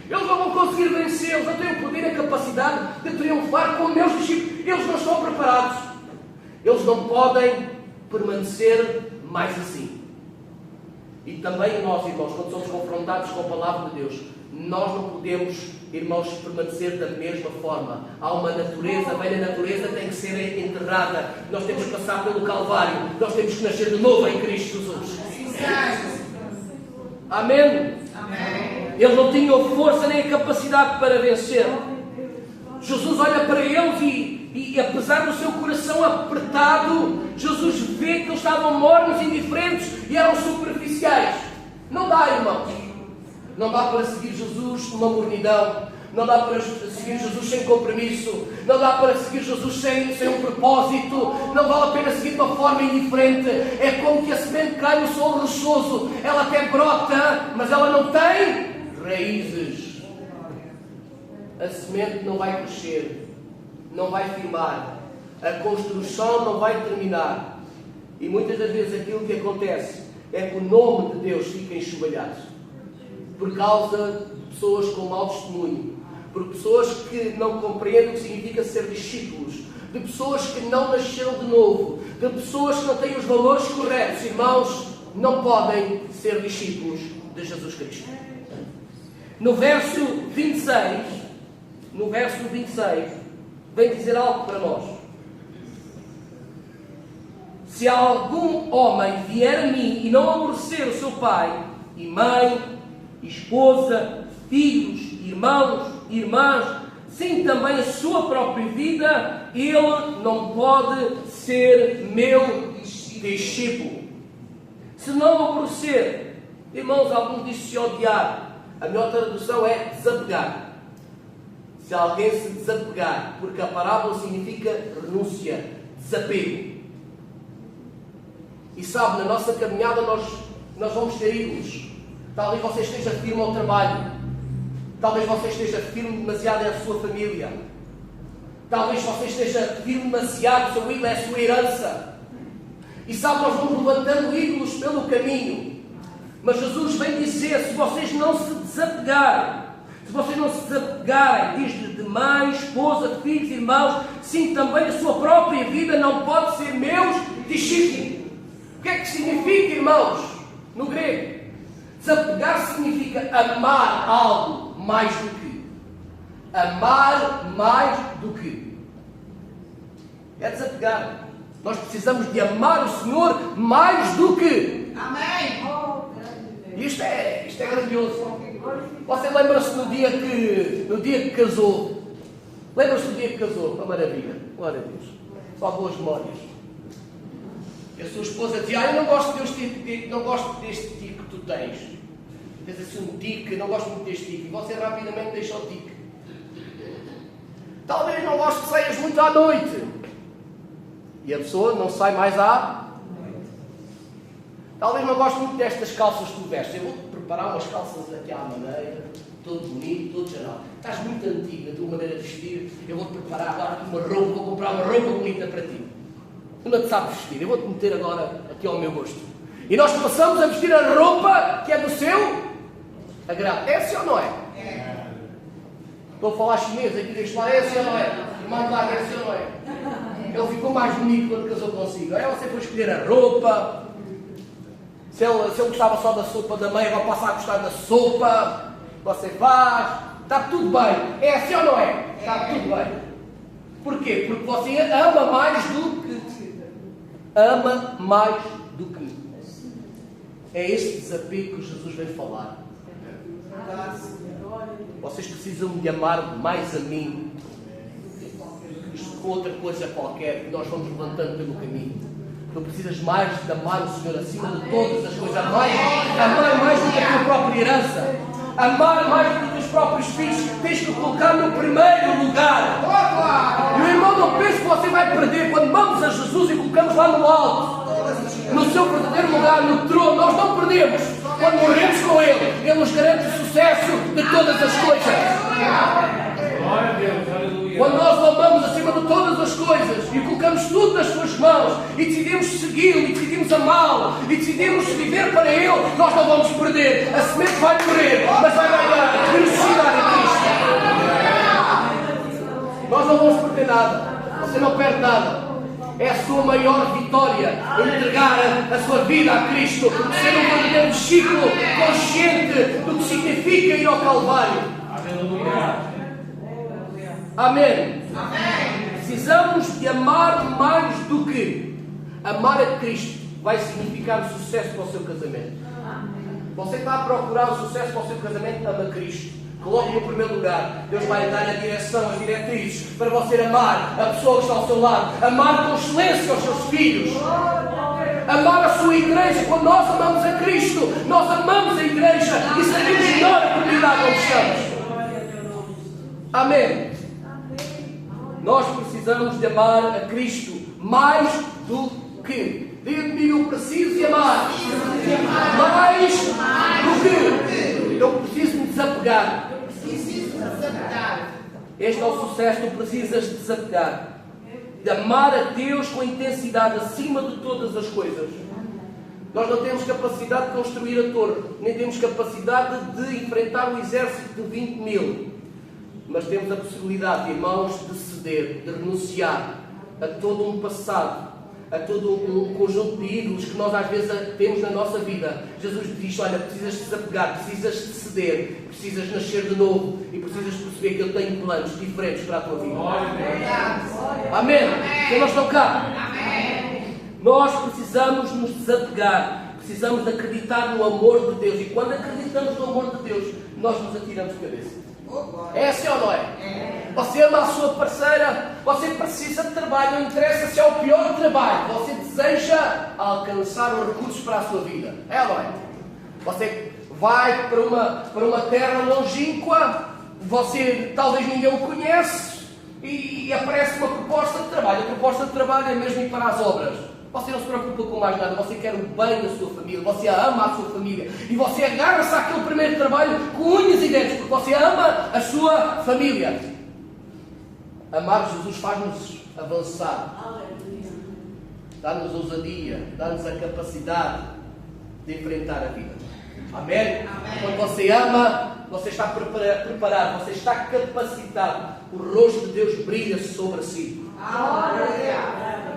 Eles não vão conseguir vencer, eles não têm o poder e a capacidade de triunfar como meus discípulos. Eles não estão preparados. Eles não podem permanecer mais assim. E também nós, irmãos, quando somos confrontados com a palavra de Deus, nós não podemos, irmãos, permanecer da mesma forma. Há uma natureza, a velha natureza tem que ser enterrada. Nós temos que passar pelo Calvário. Nós temos que nascer de novo em Cristo Jesus. Amém? Amém. Eles não tinham força nem a capacidade para vencer. Jesus olha para eles e apesar do seu coração apertado, Jesus vê que eles estavam mornos, indiferentes e eram superficiais. Não dá, irmãos. Não dá para seguir Jesus numa mornidão. Não dá para seguir Jesus sem compromisso. Não dá para seguir Jesus sem um propósito. Não vale a pena seguir de uma forma indiferente. É como que a semente cai no solo rochoso. Ela até brota, mas ela não tem raízes. A semente não vai crescer. Não vai firmar. A construção não vai terminar. E muitas das vezes aquilo que acontece é que o nome de Deus fica enxovalhado. Por causa de pessoas com mau testemunho. Por pessoas que não compreendem o que significa ser discípulos. De pessoas que não nasceram de novo. De pessoas que não têm os valores corretos. Irmãos, não podem ser discípulos de Jesus Cristo. No verso 26, vem dizer algo para nós. Se algum homem vier a mim e não aborrecer o seu pai e mãe, esposa, filhos, irmãos, irmãs, sim também a sua própria vida, ele não pode ser meu discípulo. Se não aborrecer, irmãos, alguns dizem se odiar. A melhor tradução é desapegar. Se alguém se desapegar, porque a parábola significa renúncia, desapego. E sabe, na nossa caminhada nós vamos ter ídolos. Talvez você esteja firme ao trabalho. Talvez você esteja firme demasiado à sua família. Talvez você esteja firme demasiado, o seu ídolo é a sua herança. E sabe, nós vamos levantando ídolos pelo caminho. Mas Jesus vem dizer, se vocês não se desapegarem, se vocês não se desapegarem, diz-lhe, de mãe, esposa, filhos, irmãos, sim, também a sua própria vida não pode ser meus discípulos. O que é que significa, irmãos, no grego? Desapegar significa amar algo mais do que. Amar mais do que. É desapegar. Nós precisamos de amar o Senhor mais do que. Amém. Isto é grandioso. Você lembra-se no dia que casou? Lembra-se do dia que casou? Uma maravilha. Glória a Deus. Só boas memórias. E a sua esposa dizia, eu não gosto deste tique que tu tens. Tens assim um tique, não gosto muito deste tique. E você rapidamente deixa o tique. Talvez não goste que saias muito à noite. E a pessoa não sai mais à noite. Talvez não goste muito destas calças que tu vestes. Eu vou-te preparar umas calças aqui à maneira, todo bonito, todo geral. Estás muito antiga, a tua maneira de vestir. Eu vou-te preparar agora aqui uma roupa, vou comprar uma roupa bonita para ti. Tu não te sabes vestir, eu vou-te meter agora aqui ao meu gosto. E nós começamos a vestir a roupa que é do seu agrado. É assim ou não é? É. Estou a falar chinês aqui, deixa falar, é assim ou não é? Irmão de lá, é assim ou não é? Ele ficou mais bonito quando casou consigo. Aí você foi escolher a roupa. Se ele gostava só da sopa da mãe, vai passar a gostar da sopa. Você faz. Está tudo bem. É assim ou não é? Está tudo bem. Porquê? Porque você ama mais do que. Ama mais do que. É este desapego que Jesus vem falar. Vocês precisam de amar mais a mim que outra coisa qualquer que nós vamos levantando pelo caminho. Tu precisas mais de amar o Senhor acima de todas as coisas. Amar mais do que a tua própria herança. Amar mais do que os teus próprios filhos. Tens que colocar no primeiro lugar. E o irmão não pense que você vai perder. Quando amamos a Jesus e colocamos lá no alto, no seu verdadeiro lugar, no trono, nós não perdemos. Quando morremos com Ele, Ele nos garante o sucesso de todas as coisas. Glória a Deus, aleluia. Quando nós o amamos acima de todas as coisas e colocamos tudo nas suas mãos e decidimos segui-lo e decidimos amá-lo e decidimos viver para Ele, nós não vamos perder. A semente vai morrer, mas vai ganhar felicidade em Cristo. Nós não vamos perder nada. Você não perde nada. É a sua maior vitória entregar a sua vida a Cristo, ser um verdadeiro discípulo consciente do que significa ir ao Calvário. Aleluia. Amém. Precisamos de amar mais do que. Amar a Cristo vai significar o sucesso para o seu casamento. Você está a procurar o sucesso para o seu casamento, ama Cristo. Coloque no primeiro lugar. Deus vai dar a direção, as diretrizes para você amar a pessoa que está ao seu lado. Amar com excelência os seus filhos. Amar a sua igreja. Quando nós amamos a Cristo, nós amamos a igreja e seremos melhor a comunidade onde estamos. Amém. Nós precisamos de amar a Cristo mais do que. Diga comigo, eu preciso de amar. Mais do que. Eu preciso me desapegar. Este é o sucesso, tu precisas de desapegar. De amar a Deus com intensidade acima de todas as coisas. Nós não temos capacidade de construir a torre, nem temos capacidade de enfrentar o exército de 20 mil. Mas temos a possibilidade, irmãos, de ceder, de renunciar a todo um passado, a todo um conjunto de ídolos que nós às vezes temos na nossa vida. Jesus diz, olha, precisas de desapegar, precisas de ceder, precisas nascer de novo e precisas perceber que Ele tem planos diferentes para a tua vida. Amém? Quem não estão cá? Nós precisamos nos desapegar, precisamos de acreditar no amor de Deus. E quando acreditamos no amor de Deus, nós nos atiramos de cabeça. É assim ou não é? Você ama a sua parceira, você precisa de trabalho, não interessa se é o pior trabalho, você deseja alcançar os recursos para a sua vida. É ou não é? Você vai para uma terra longínqua, você talvez ninguém o conhece, e aparece uma proposta de trabalho. A proposta de trabalho é mesmo ir para as obras. Você não se preocupa com mais nada, você quer o bem da sua família, você ama a sua família, e você agarra-se àquele primeiro trabalho com unhas e dentes, porque você ama a sua família. Amar Jesus faz-nos avançar, dá-nos ousadia, dá-nos a capacidade de enfrentar a vida. Amém? Quando você ama, você está preparado, você está capacitado, o rosto de Deus brilha sobre si.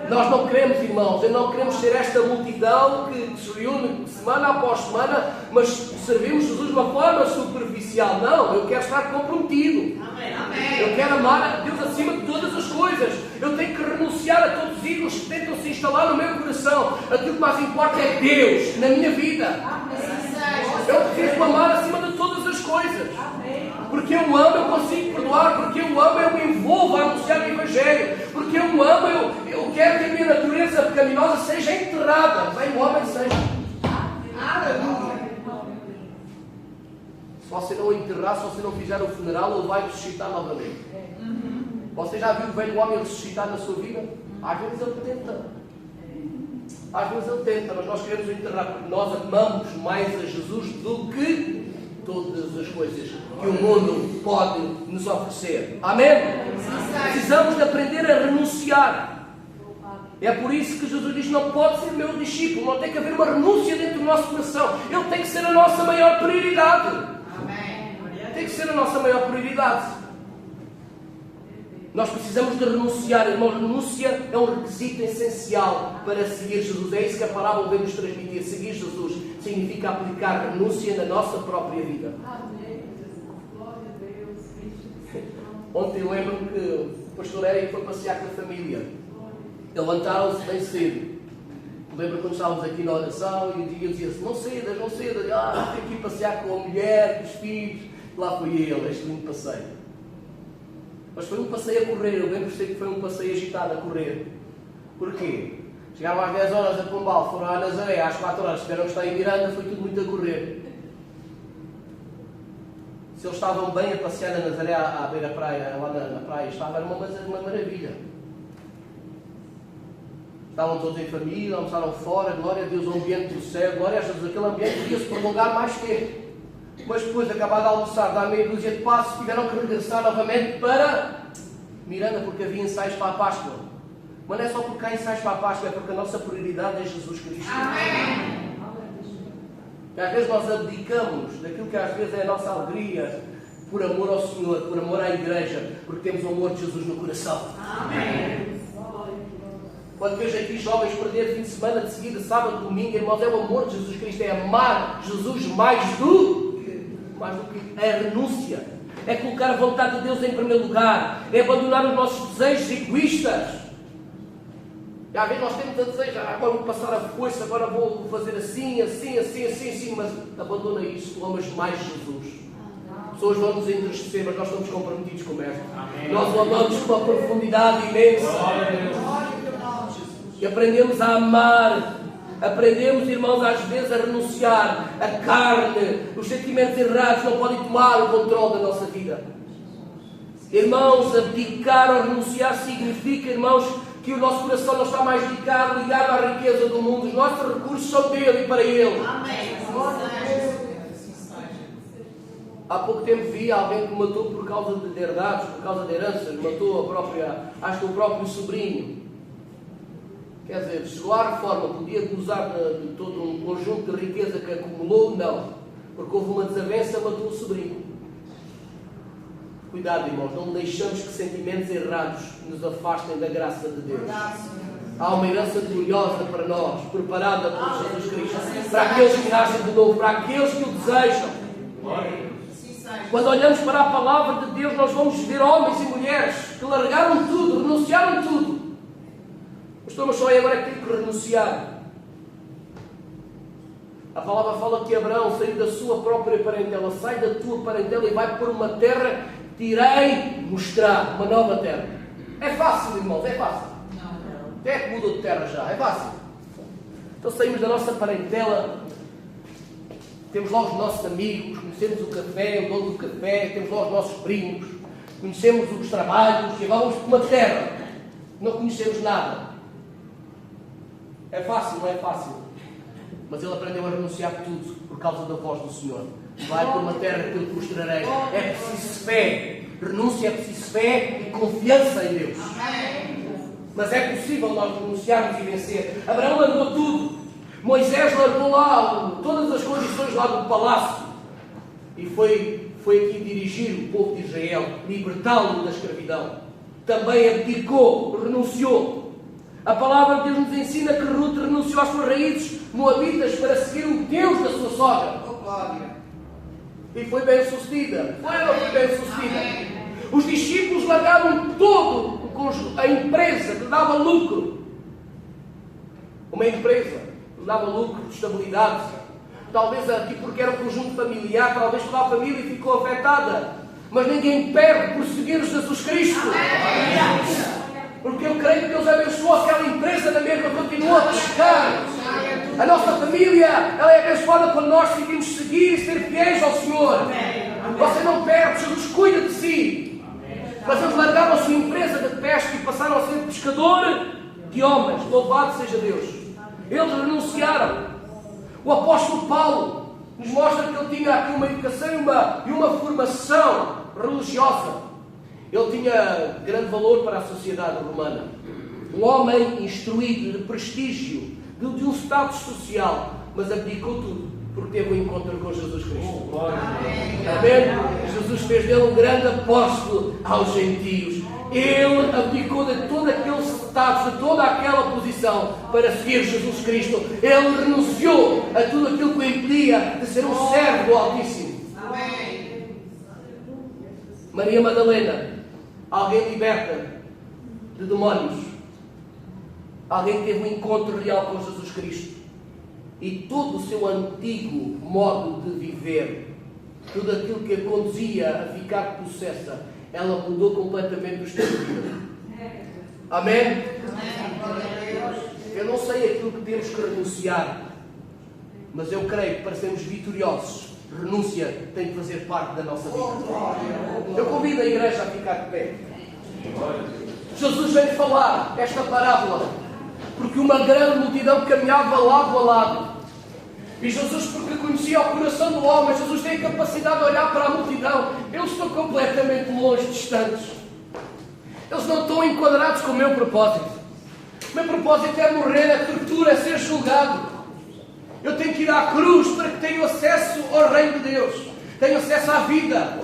Nós não queremos, irmãos, não queremos ser esta multidão que se reúne semana após semana, mas servimos Jesus de uma forma superficial. Não, eu quero estar comprometido. Eu quero amar a Deus acima de todas as coisas. Eu tenho que renunciar a todos os ídolos que tentam se instalar no meu coração. Aquilo que mais importa é Deus na minha vida. Eu preciso amar acima de todas as coisas. Porque eu amo, eu consigo perdoar. Porque eu amo, eu me envolvo a anunciar o Evangelho. Porque eu amo, eu quero que a minha natureza pecaminosa seja enterrada. Bem, o homem seja. Se você não o enterrar, se você não fizer o funeral, ele vai ressuscitar novamente. Você já viu o velho homem ressuscitar na sua vida? Às vezes ele tenta. Às vezes ele tenta, mas nós queremos o enterrar porque nós amamos mais a Jesus do que todas as coisas que o mundo pode nos oferecer. Amém? Precisamos de aprender a renunciar. É por isso que Jesus diz: não pode ser meu discípulo, não tem que haver uma renúncia dentro do nosso coração. Ele tem que ser a nossa maior prioridade. Tem que ser a nossa maior prioridade. Nós precisamos de renunciar, irmão. Renúncia é um requisito essencial para seguir Jesus. É isso que a parábola vem nos transmitir. Seguir Jesus significa aplicar renúncia na nossa própria vida. Ontem eu lembro-me que o pastor Érico foi passear com a família. Levantaram-se bem cedo. Eu lembro quando estávamos aqui na oração e eu dizia-se: não cedas, não cedas. Tenho que ir passear com a mulher, com os filhos. Lá foi ele, este lindo passeio. Mas foi um passeio a correr. Eu lembro que foi um passeio agitado a correr. Porquê? Chegaram às 10 horas a Pombal, foram a Nazaré, às 4 horas tiveram que estar em Miranda, foi tudo muito a correr. Se eles estavam bem a passear na Nazaré, à beira-praia, lá na praia, estava, era uma maravilha. Estavam todos em família, almoçaram fora, glória a Deus, o ambiente do céu, glória a Jesus, aquele ambiente podia se prolongar mais tempo. Mas depois, acabado de almoçar, dá meia dúzia de passos, tiveram que regressar novamente para Miranda, porque havia ensaios para a Páscoa. Mas não é só porque há ensaios para a Páscoa, é porque a nossa prioridade é Jesus Cristo. Amém. E às vezes nós abdicamos daquilo que às vezes é a nossa alegria, por amor ao Senhor, por amor à Igreja, porque temos o amor de Jesus no coração. Amém. Quando vejo aqui jovens perder fim de semana de seguida, sábado, domingo, irmãos, é o amor de Jesus Cristo, é amar Jesus mais do que a renúncia, é colocar a vontade de Deus em primeiro lugar, é abandonar os nossos desejos egoístas. E às vezes nós temos a desejo: agora vou passar a foice, agora vou fazer assim, mas abandona isso, tu amas mais Jesus. Pessoas vão nos entristecer, mas nós estamos comprometidos com esta. Nós o amamos com uma profundidade imensa. E aprendemos a amar. Aprendemos, irmãos, às vezes a renunciar. A carne, os sentimentos errados não podem tomar o controle da nossa vida. Irmãos, abdicar ou renunciar significa, irmãos, que o nosso coração não está mais ligado à riqueza do mundo. Os nossos recursos são dele e para ele. Amém. Há pouco tempo vi alguém que matou por causa de herdados, por causa de heranças, matou acho que o próprio sobrinho. Quer dizer, chegou à reforma, podia gozar de todo um conjunto de riqueza que acumulou? Não. Porque houve uma desavença, matou o sobrinho. Cuidado, irmãos, não deixamos que sentimentos errados nos afastem da graça de Deus. Há uma herança gloriosa para nós, preparada por Jesus Cristo, para aqueles que nascem de novo, para aqueles que o desejam. Quando olhamos para a palavra de Deus, nós vamos ver homens e mulheres que largaram tudo, renunciaram tudo. Mas só agora é que tem que renunciar. A palavra fala que Abraão saiu da sua própria parentela, sai da tua parentela e vai para uma terra que te irei mostrar uma nova terra. É fácil, irmãos, é fácil. Quem é que mudou de terra já? É fácil. Então saímos da nossa parentela, temos lá os nossos amigos, conhecemos o café, o dono do café, temos lá os nossos primos, conhecemos os trabalhos e agora vamos para uma terra. Não conhecemos nada. É fácil, não é fácil. Mas ele aprendeu a renunciar a tudo por causa da voz do Senhor. Vai para uma terra que eu te mostrarei. É preciso fé. Renúncia é preciso fé e confiança em Deus. Mas é possível nós renunciarmos e vencer. Abraão largou tudo. Moisés largou lá todas as condições lá do palácio. E foi aqui dirigir o povo de Israel, libertá-lo da escravidão. Também abdicou, renunciou. A palavra de Deus nos ensina que Ruth renunciou às suas raízes moabitas para seguir o Deus da sua sogra. E foi bem sucedida. Foi ou não foi bem sucedida? Os discípulos largaram todo a empresa que dava lucro. Uma empresa que dava lucro, estabilidade. Talvez aqui porque era um conjunto familiar, talvez toda a família ficou afetada. Mas ninguém perde por seguir Jesus Cristo. Porque eu creio que Deus abençoou aquela empresa da mesma, continua a pescar. A nossa família, ela é abençoada quando nós decidimos seguir e ser fiéis ao Senhor. Você não perde, Jesus cuida de si. Mas eles largaram a sua empresa de pesca e passaram a ser pescador de homens. Louvado seja Deus. Eles renunciaram. O apóstolo Paulo nos mostra que ele tinha aqui uma educação e uma formação religiosa. Ele tinha grande valor para a sociedade romana. Um homem instruído, de prestígio, de um status social, mas abdicou tudo, porque teve um encontro com Jesus Cristo. Amém? Jesus fez dele um grande apóstolo aos gentios. Ele abdicou de todo aquele status, de toda aquela posição, para seguir Jesus Cristo. Ele renunciou a tudo aquilo que o impedia de ser um servo do Altíssimo. Maria Madalena, alguém liberta de demónios. Alguém que teve um encontro real com Jesus Cristo. E todo o seu antigo modo de viver, tudo aquilo que a conduzia a ficar possessa, ela mudou completamente o estilo de vida. Amém? Eu não sei aquilo que temos que renunciar, mas eu creio que para sermos vitoriosos, renúncia tem que fazer parte da nossa vida. Eu convido a igreja a ficar de pé. Jesus veio falar esta parábola porque uma grande multidão caminhava lado a lado. E Jesus, porque conhecia o coração do homem, Jesus tem a capacidade de olhar para a multidão. Eles estão completamente longe, distantes. Eles não estão enquadrados com o meu propósito. O meu propósito é morrer, a tortura, é ser julgado. Eu tenho que ir à cruz para que tenha acesso ao reino de Deus. Tenho acesso à vida.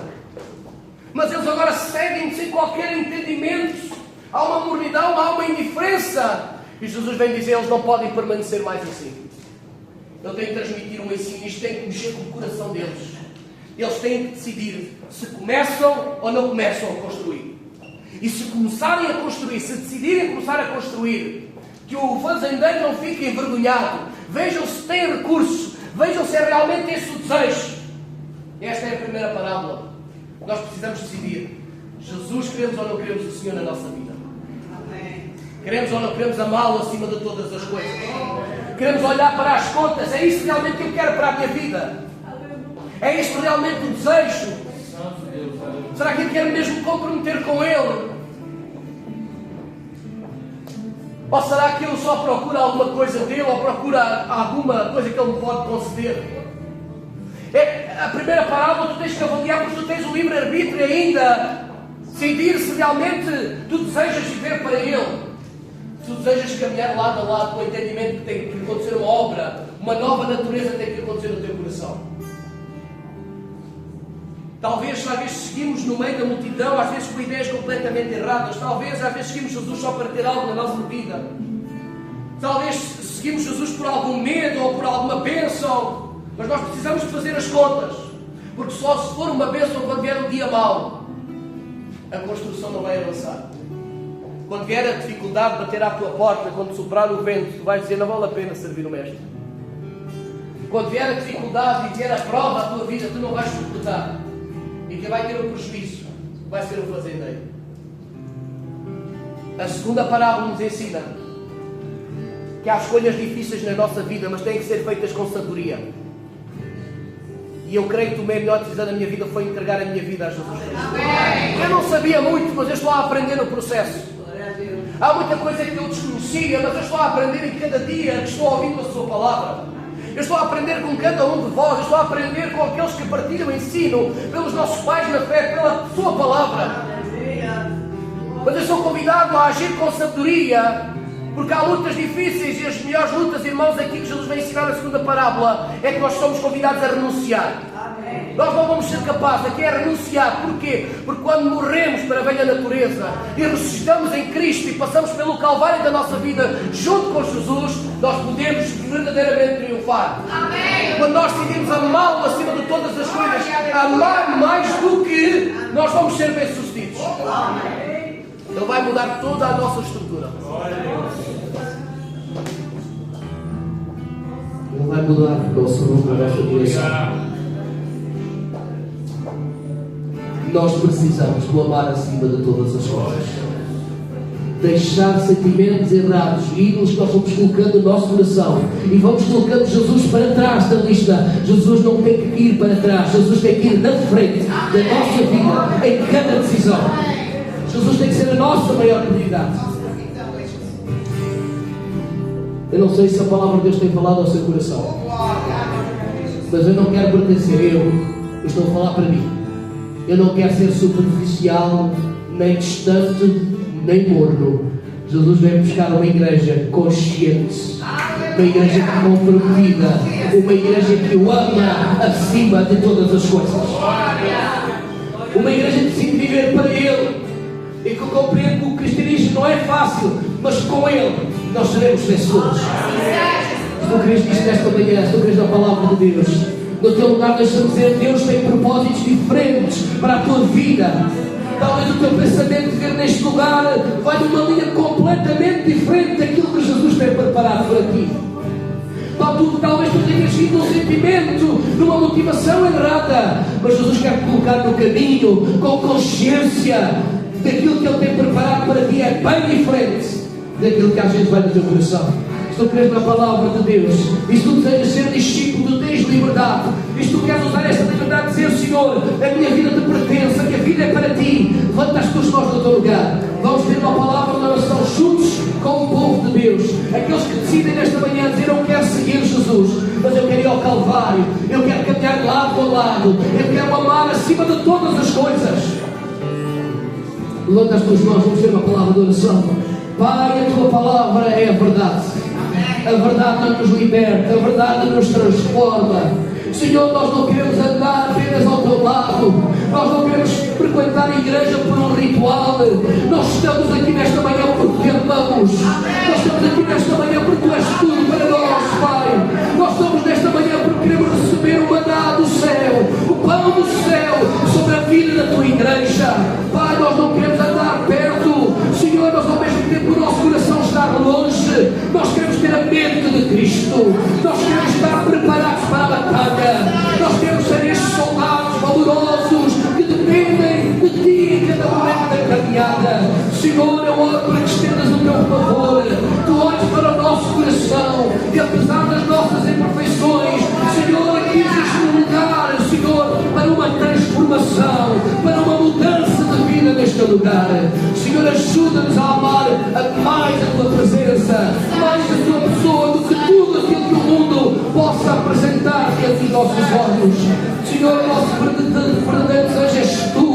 Mas eles agora seguem sem qualquer entendimento. Há uma mornidão, há uma indiferença. E Jesus vem dizer, eles não podem permanecer mais assim. Ele tem que transmitir um ensino, isto tem que mexer com o coração deles. Eles têm que decidir se começam ou não começam a construir. E se começarem a construir, se decidirem começar a construir, que o fazendeiro não fique envergonhado, vejam se tem recursos, vejam se é realmente esse o desejo. Esta é a primeira parábola. Nós precisamos decidir. Jesus, queremos ou não queremos o Senhor na nossa vida? Queremos ou não queremos amá-lo acima de todas as coisas? Queremos olhar para as contas? É isso realmente que eu quero para a minha vida? É isto realmente o desejo? Será que eu quero mesmo comprometer com Ele? Ou será que eu só procuro alguma coisa dele ou procuro alguma coisa que Ele me pode conceder? A primeira parábola tu tens que avaliar porque tu tens o livre-arbítrio ainda. Decidir se realmente tu desejas viver para Ele. Se tu desejas caminhar lado a lado com o entendimento que tem que acontecer uma obra, uma nova natureza tem que acontecer no teu coração. Talvez, às vezes, seguimos no meio da multidão, às vezes com ideias completamente erradas. Talvez, às vezes, seguimos Jesus só para ter algo na nossa vida. Talvez seguimos Jesus por algum medo ou por alguma bênção. Mas nós precisamos de fazer as contas. Porque só se for uma bênção quando vier um dia mau, a construção não vai avançar. Quando vier a dificuldade bater à tua porta, quando soprar o vento, tu vais dizer, não vale a pena servir o Mestre. Quando vier a dificuldade e vier a prova à tua vida, tu não vais suportar. E quem vai ter o prejuízo vai ser um fazendeiro. A segunda parábola nos ensina que há escolhas difíceis na nossa vida, mas têm que ser feitas com sabedoria. E eu creio que tomei a melhor decisão da minha vida foi entregar a minha vida a Jesus Cristo. Eu não sabia muito, mas eu estou a aprender no processo. Há muita coisa que eu desconhecia, mas eu estou a aprender em cada dia que estou ouvindo a sua palavra. Eu estou a aprender com cada um de vós, eu estou a aprender com aqueles que partilham o ensino, pelos nossos pais na fé, pela sua palavra. Mas eu sou convidado a agir com sabedoria, porque há lutas difíceis e as melhores lutas, irmãos, aqui que Jesus vai ensinar na segunda parábola, é que nós somos convidados a renunciar. Nós não vamos ser capazes, aqui é renunciar. Porquê? Porque quando morremos para a velha natureza e ressuscitamos em Cristo e passamos pelo calvário da nossa vida junto com Jesus, nós podemos verdadeiramente triunfar. Amém. Quando nós decidimos amá-lo acima de todas as coisas, amar mais do que, nós vamos ser bem-sucedidos. Ele vai mudar toda a nossa estrutura. Ele vai mudar o nosso rumo, a nossa direção. Nós precisamos do amar acima de todas as coisas. Deixar sentimentos errados, ídolos que nós vamos colocando no nosso coração e vamos colocando Jesus para trás da lista. Jesus não tem que ir para trás, Jesus tem que ir na frente da nossa vida, em cada decisão. Jesus tem que ser a nossa maior prioridade. Eu não sei se a palavra de Deus tem falado ao seu coração, mas eu não quero pertencer, eu estou a falar para mim. Eu não quero ser superficial, nem distante, nem morno. Jesus vem buscar uma igreja consciente, uma igreja comprometida, uma igreja que o ama acima de todas as coisas, uma igreja que decide viver para Ele e que compreende que o cristianismo não é fácil, mas com Ele nós seremos vencedores. Se tu crês nisto nesta manhã, se tu crês na palavra de Deus, no teu lugar deixa-me dizer, Deus tem propósitos diferentes para a tua vida. Talvez o teu pensamento ver neste lugar vai numa linha completamente diferente daquilo que Jesus tem preparado para ti. Talvez tu tenhas vindo num sentimento, numa motivação errada, mas Jesus quer te colocar no caminho com consciência daquilo que Ele tem preparado para ti. É bem diferente daquilo que às vezes vai no teu coração. Se tu crês na palavra de Deus, e se tu desejas ser discípulo, tu tens liberdade, e se tu queres usar essa liberdade de dizer, Senhor, a minha vida te pertence, a minha vida é para ti, levanta as tuas mãos no teu lugar. Vamos ter uma palavra de oração juntos com o povo de Deus, aqueles que decidem nesta manhã dizer, eu quero seguir Jesus, mas eu quero ir ao Calvário, eu quero caminhar lado a lado, eu quero amar acima de todas as coisas. Levanta as tuas mãos, vamos ter uma palavra de oração. Pai, a tua palavra é a verdade. A verdade não nos liberta, a verdade nos transforma. Senhor, nós não queremos andar apenas ao teu lado, nós não queremos frequentar a igreja por um ritual. Nós estamos aqui nesta manhã porque te amamos. Nós estamos aqui nesta manhã porque tu és tudo para nós, Pai. Nós estamos nesta manhã porque queremos receber o maná do céu, o pão do céu sobre a vida da tua igreja. Pai, nós não queremos andar perto, Senhor, nós ao mesmo tempo o nosso coração está longe. Nós queremos ter a mente de Cristo, nós queremos estar preparados para a batalha, nós queremos ser estes soldados valorosos que dependem de ti em cada momento da caminhada. Senhor, eu oro para que estendas o teu favor, tu olhes para o nosso coração e apesar das nossas imperfeições, Senhor, aqui existe um lugar, Senhor, para uma transformação, para uma mudança de vida neste lugar. Senhor, ajuda-nos a amar mais a tua presença, mais a tua pessoa do que tudo aquilo que o mundo possa apresentar diante dos nossos olhos. Senhor, o nosso verdadeiro desejo és tu.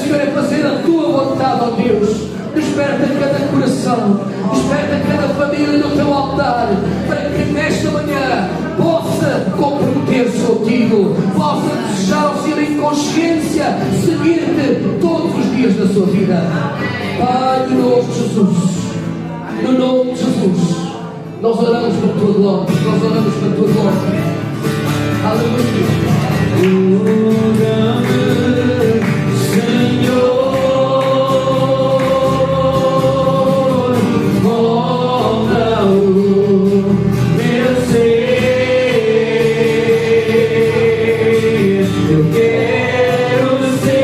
Senhor, é fazer a tua vontade, ó Deus. Desperta cada coração, desperta cada família no teu altar, para que nesta manhã possa comprometer-se contigo, possa desejar ao Senhor em consciência seguir-te todos os dias da sua vida. Pai, no nome de Jesus, no nome de Jesus, nós oramos para a tua glória, nós oramos para a tua glória. Aleluia. Senhor. Eu quero ser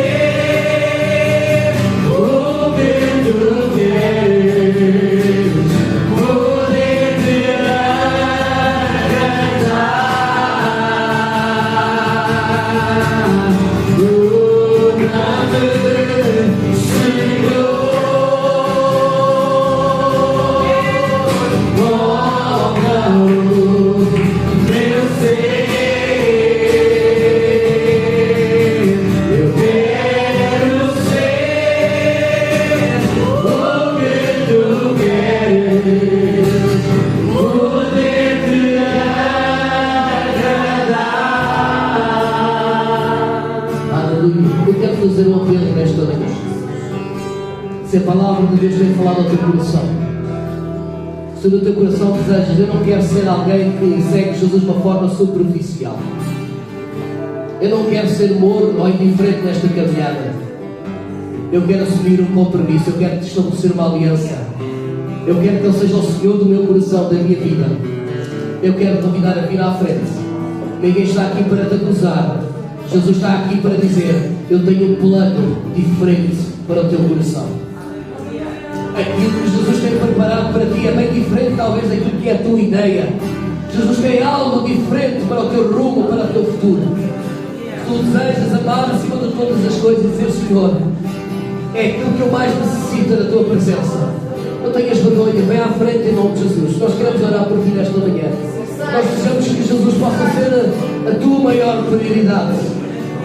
fazer um apelo nesta manhã. Se a palavra de Deus tem falado ao teu coração, se no teu coração desejas, eu não quero ser alguém que segue Jesus de uma forma superficial. Eu não quero ser morno ou indiferente nesta caminhada. Eu quero assumir um compromisso, eu quero estabelecer uma aliança. Eu quero que Ele seja o Senhor do meu coração, da minha vida. Eu quero te convidar a vir à frente. Ninguém está aqui para te acusar. Jesus está aqui para dizer: eu tenho um plano diferente para o teu coração. Aquilo que Jesus tem preparado para ti é bem diferente talvez daquilo que é a tua ideia. Jesus tem algo diferente para o teu rumo, para o teu futuro. Tu desejas amar acima de todas as coisas e dizer: Senhor, é aquilo que eu mais necessito da tua presença. Não tenhas vergonha, vem à frente em nome de Jesus. Nós queremos orar por ti nesta manhã. Nós desejamos que Jesus possa ser a tua maior prioridade.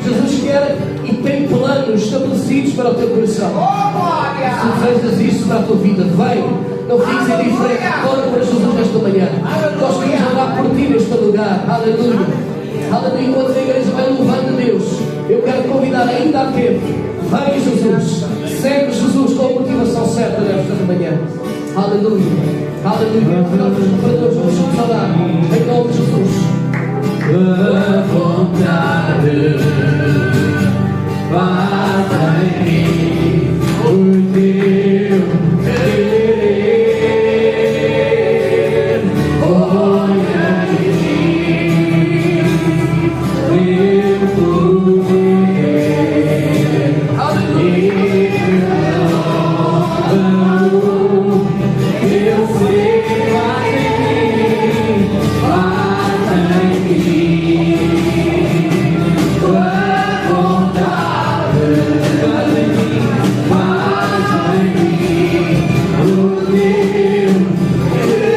Jesus quer e tem planos estabelecidos para o teu coração. Se desejas isso para a tua vida, vem. Não fiques indiferente. Ora para Jesus nesta manhã. Nós queremos orar por ti neste lugar. Aleluia. Aleluia. Enquanto a igreja vai louvando a Deus, eu quero te convidar ainda há tempo. Vem Jesus. Segue Jesus com a motivação certa nesta manhã. Aleluia. Aleluia. Vamos juntos orar. Em nome de Jesus. A vontade faz em mim o teu querer. Olha em mim, teu poder. Eu sei que faz em mim, faz em mim. Tua vontade faz em mim, faz em mim. O teu querer.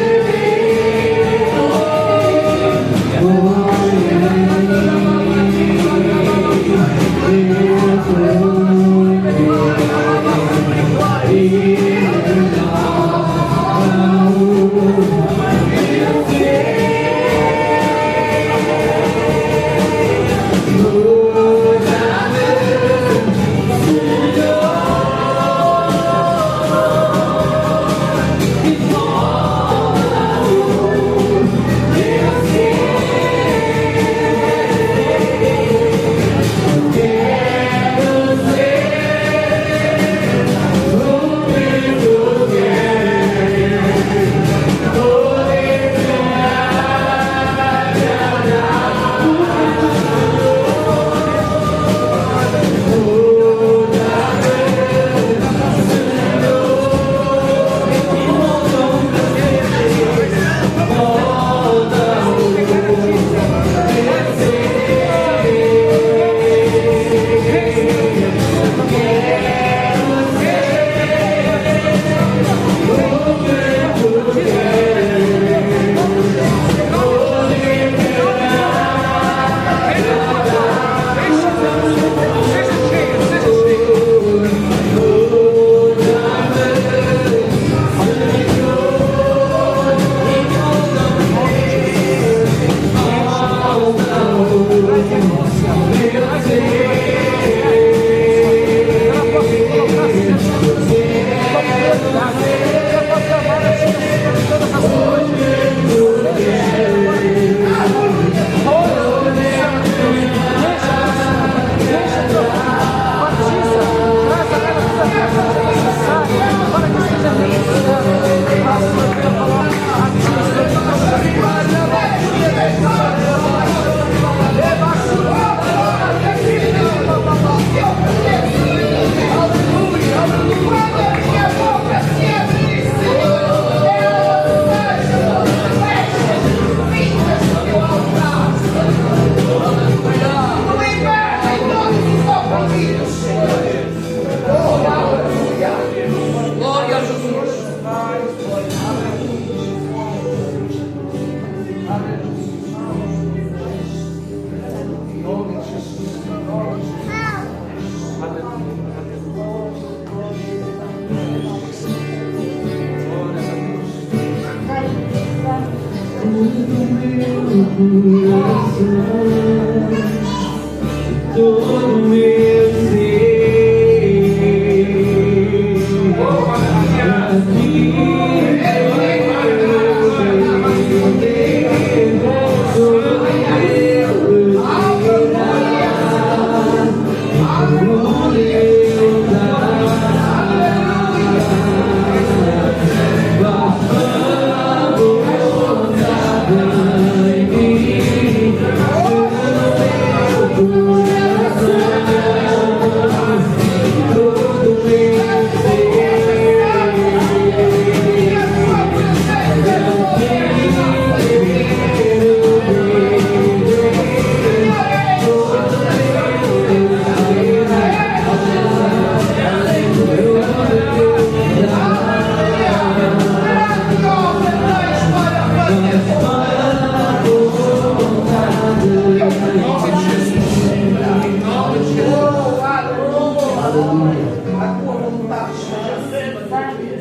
Todo meu ser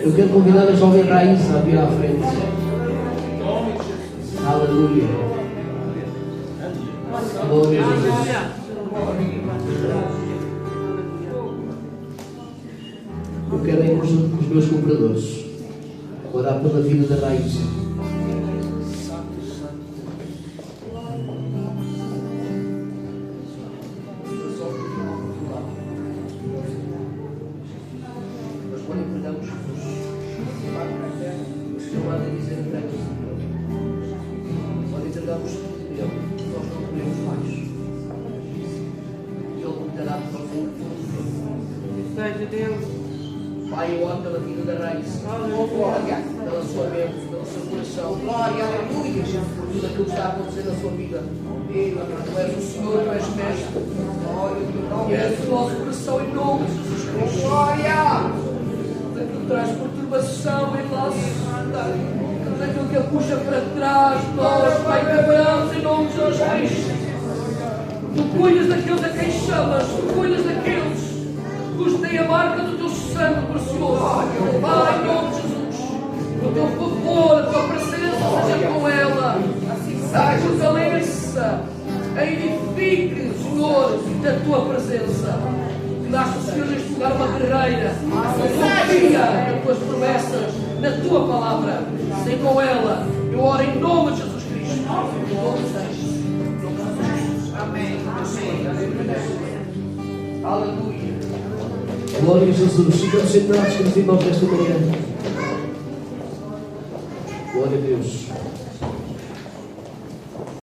Eu quero convidar a jovem Raíssa a vir à frente. Aleluia. Glória a Jesus. Eu quero ir com os meus cooperadores orar pela vida da Raíssa. Nós quando entregamos Jesus, o Senhor manda dizer entregue. Quando entregamos Ele, nós não queremos mais. Ele cuidará de nós. Seja Deus. Pai, eu oro pela vida da Raíssa. Glória, pela sua mente, pelo seu coração. Glória, aleluia, por tudo aquilo que está a acontecer na sua vida. Tu és o Senhor, tu és mestre. Glória, e és o nosso coração em nome de Jesus Cristo. Glória! Tudo aquilo que traz perturbação em nós. Tudo aquilo que puxa para trás, nós, Pai, quebramos em nome de Jesus Cristo. Tu cuidas daqueles a quem chamas, tu cuidas daqueles que têm a marca do teu sangue precioso. Pai, em nome de Jesus, o teu favor, a tua presença seja com ela. A fortaleça, a edifique, Senhor, da tua presença. Dás-te, Senhor, neste lugar uma guerreira. Confia nas tuas promessas, na tua palavra. Sei com ela. Eu oro em nome de Jesus Cristo. Em nome de Jesus. Amém. Aleluia. Glória a Jesus. Ficamos sentados, queridos irmãos, nesta manhã. Glória a Deus.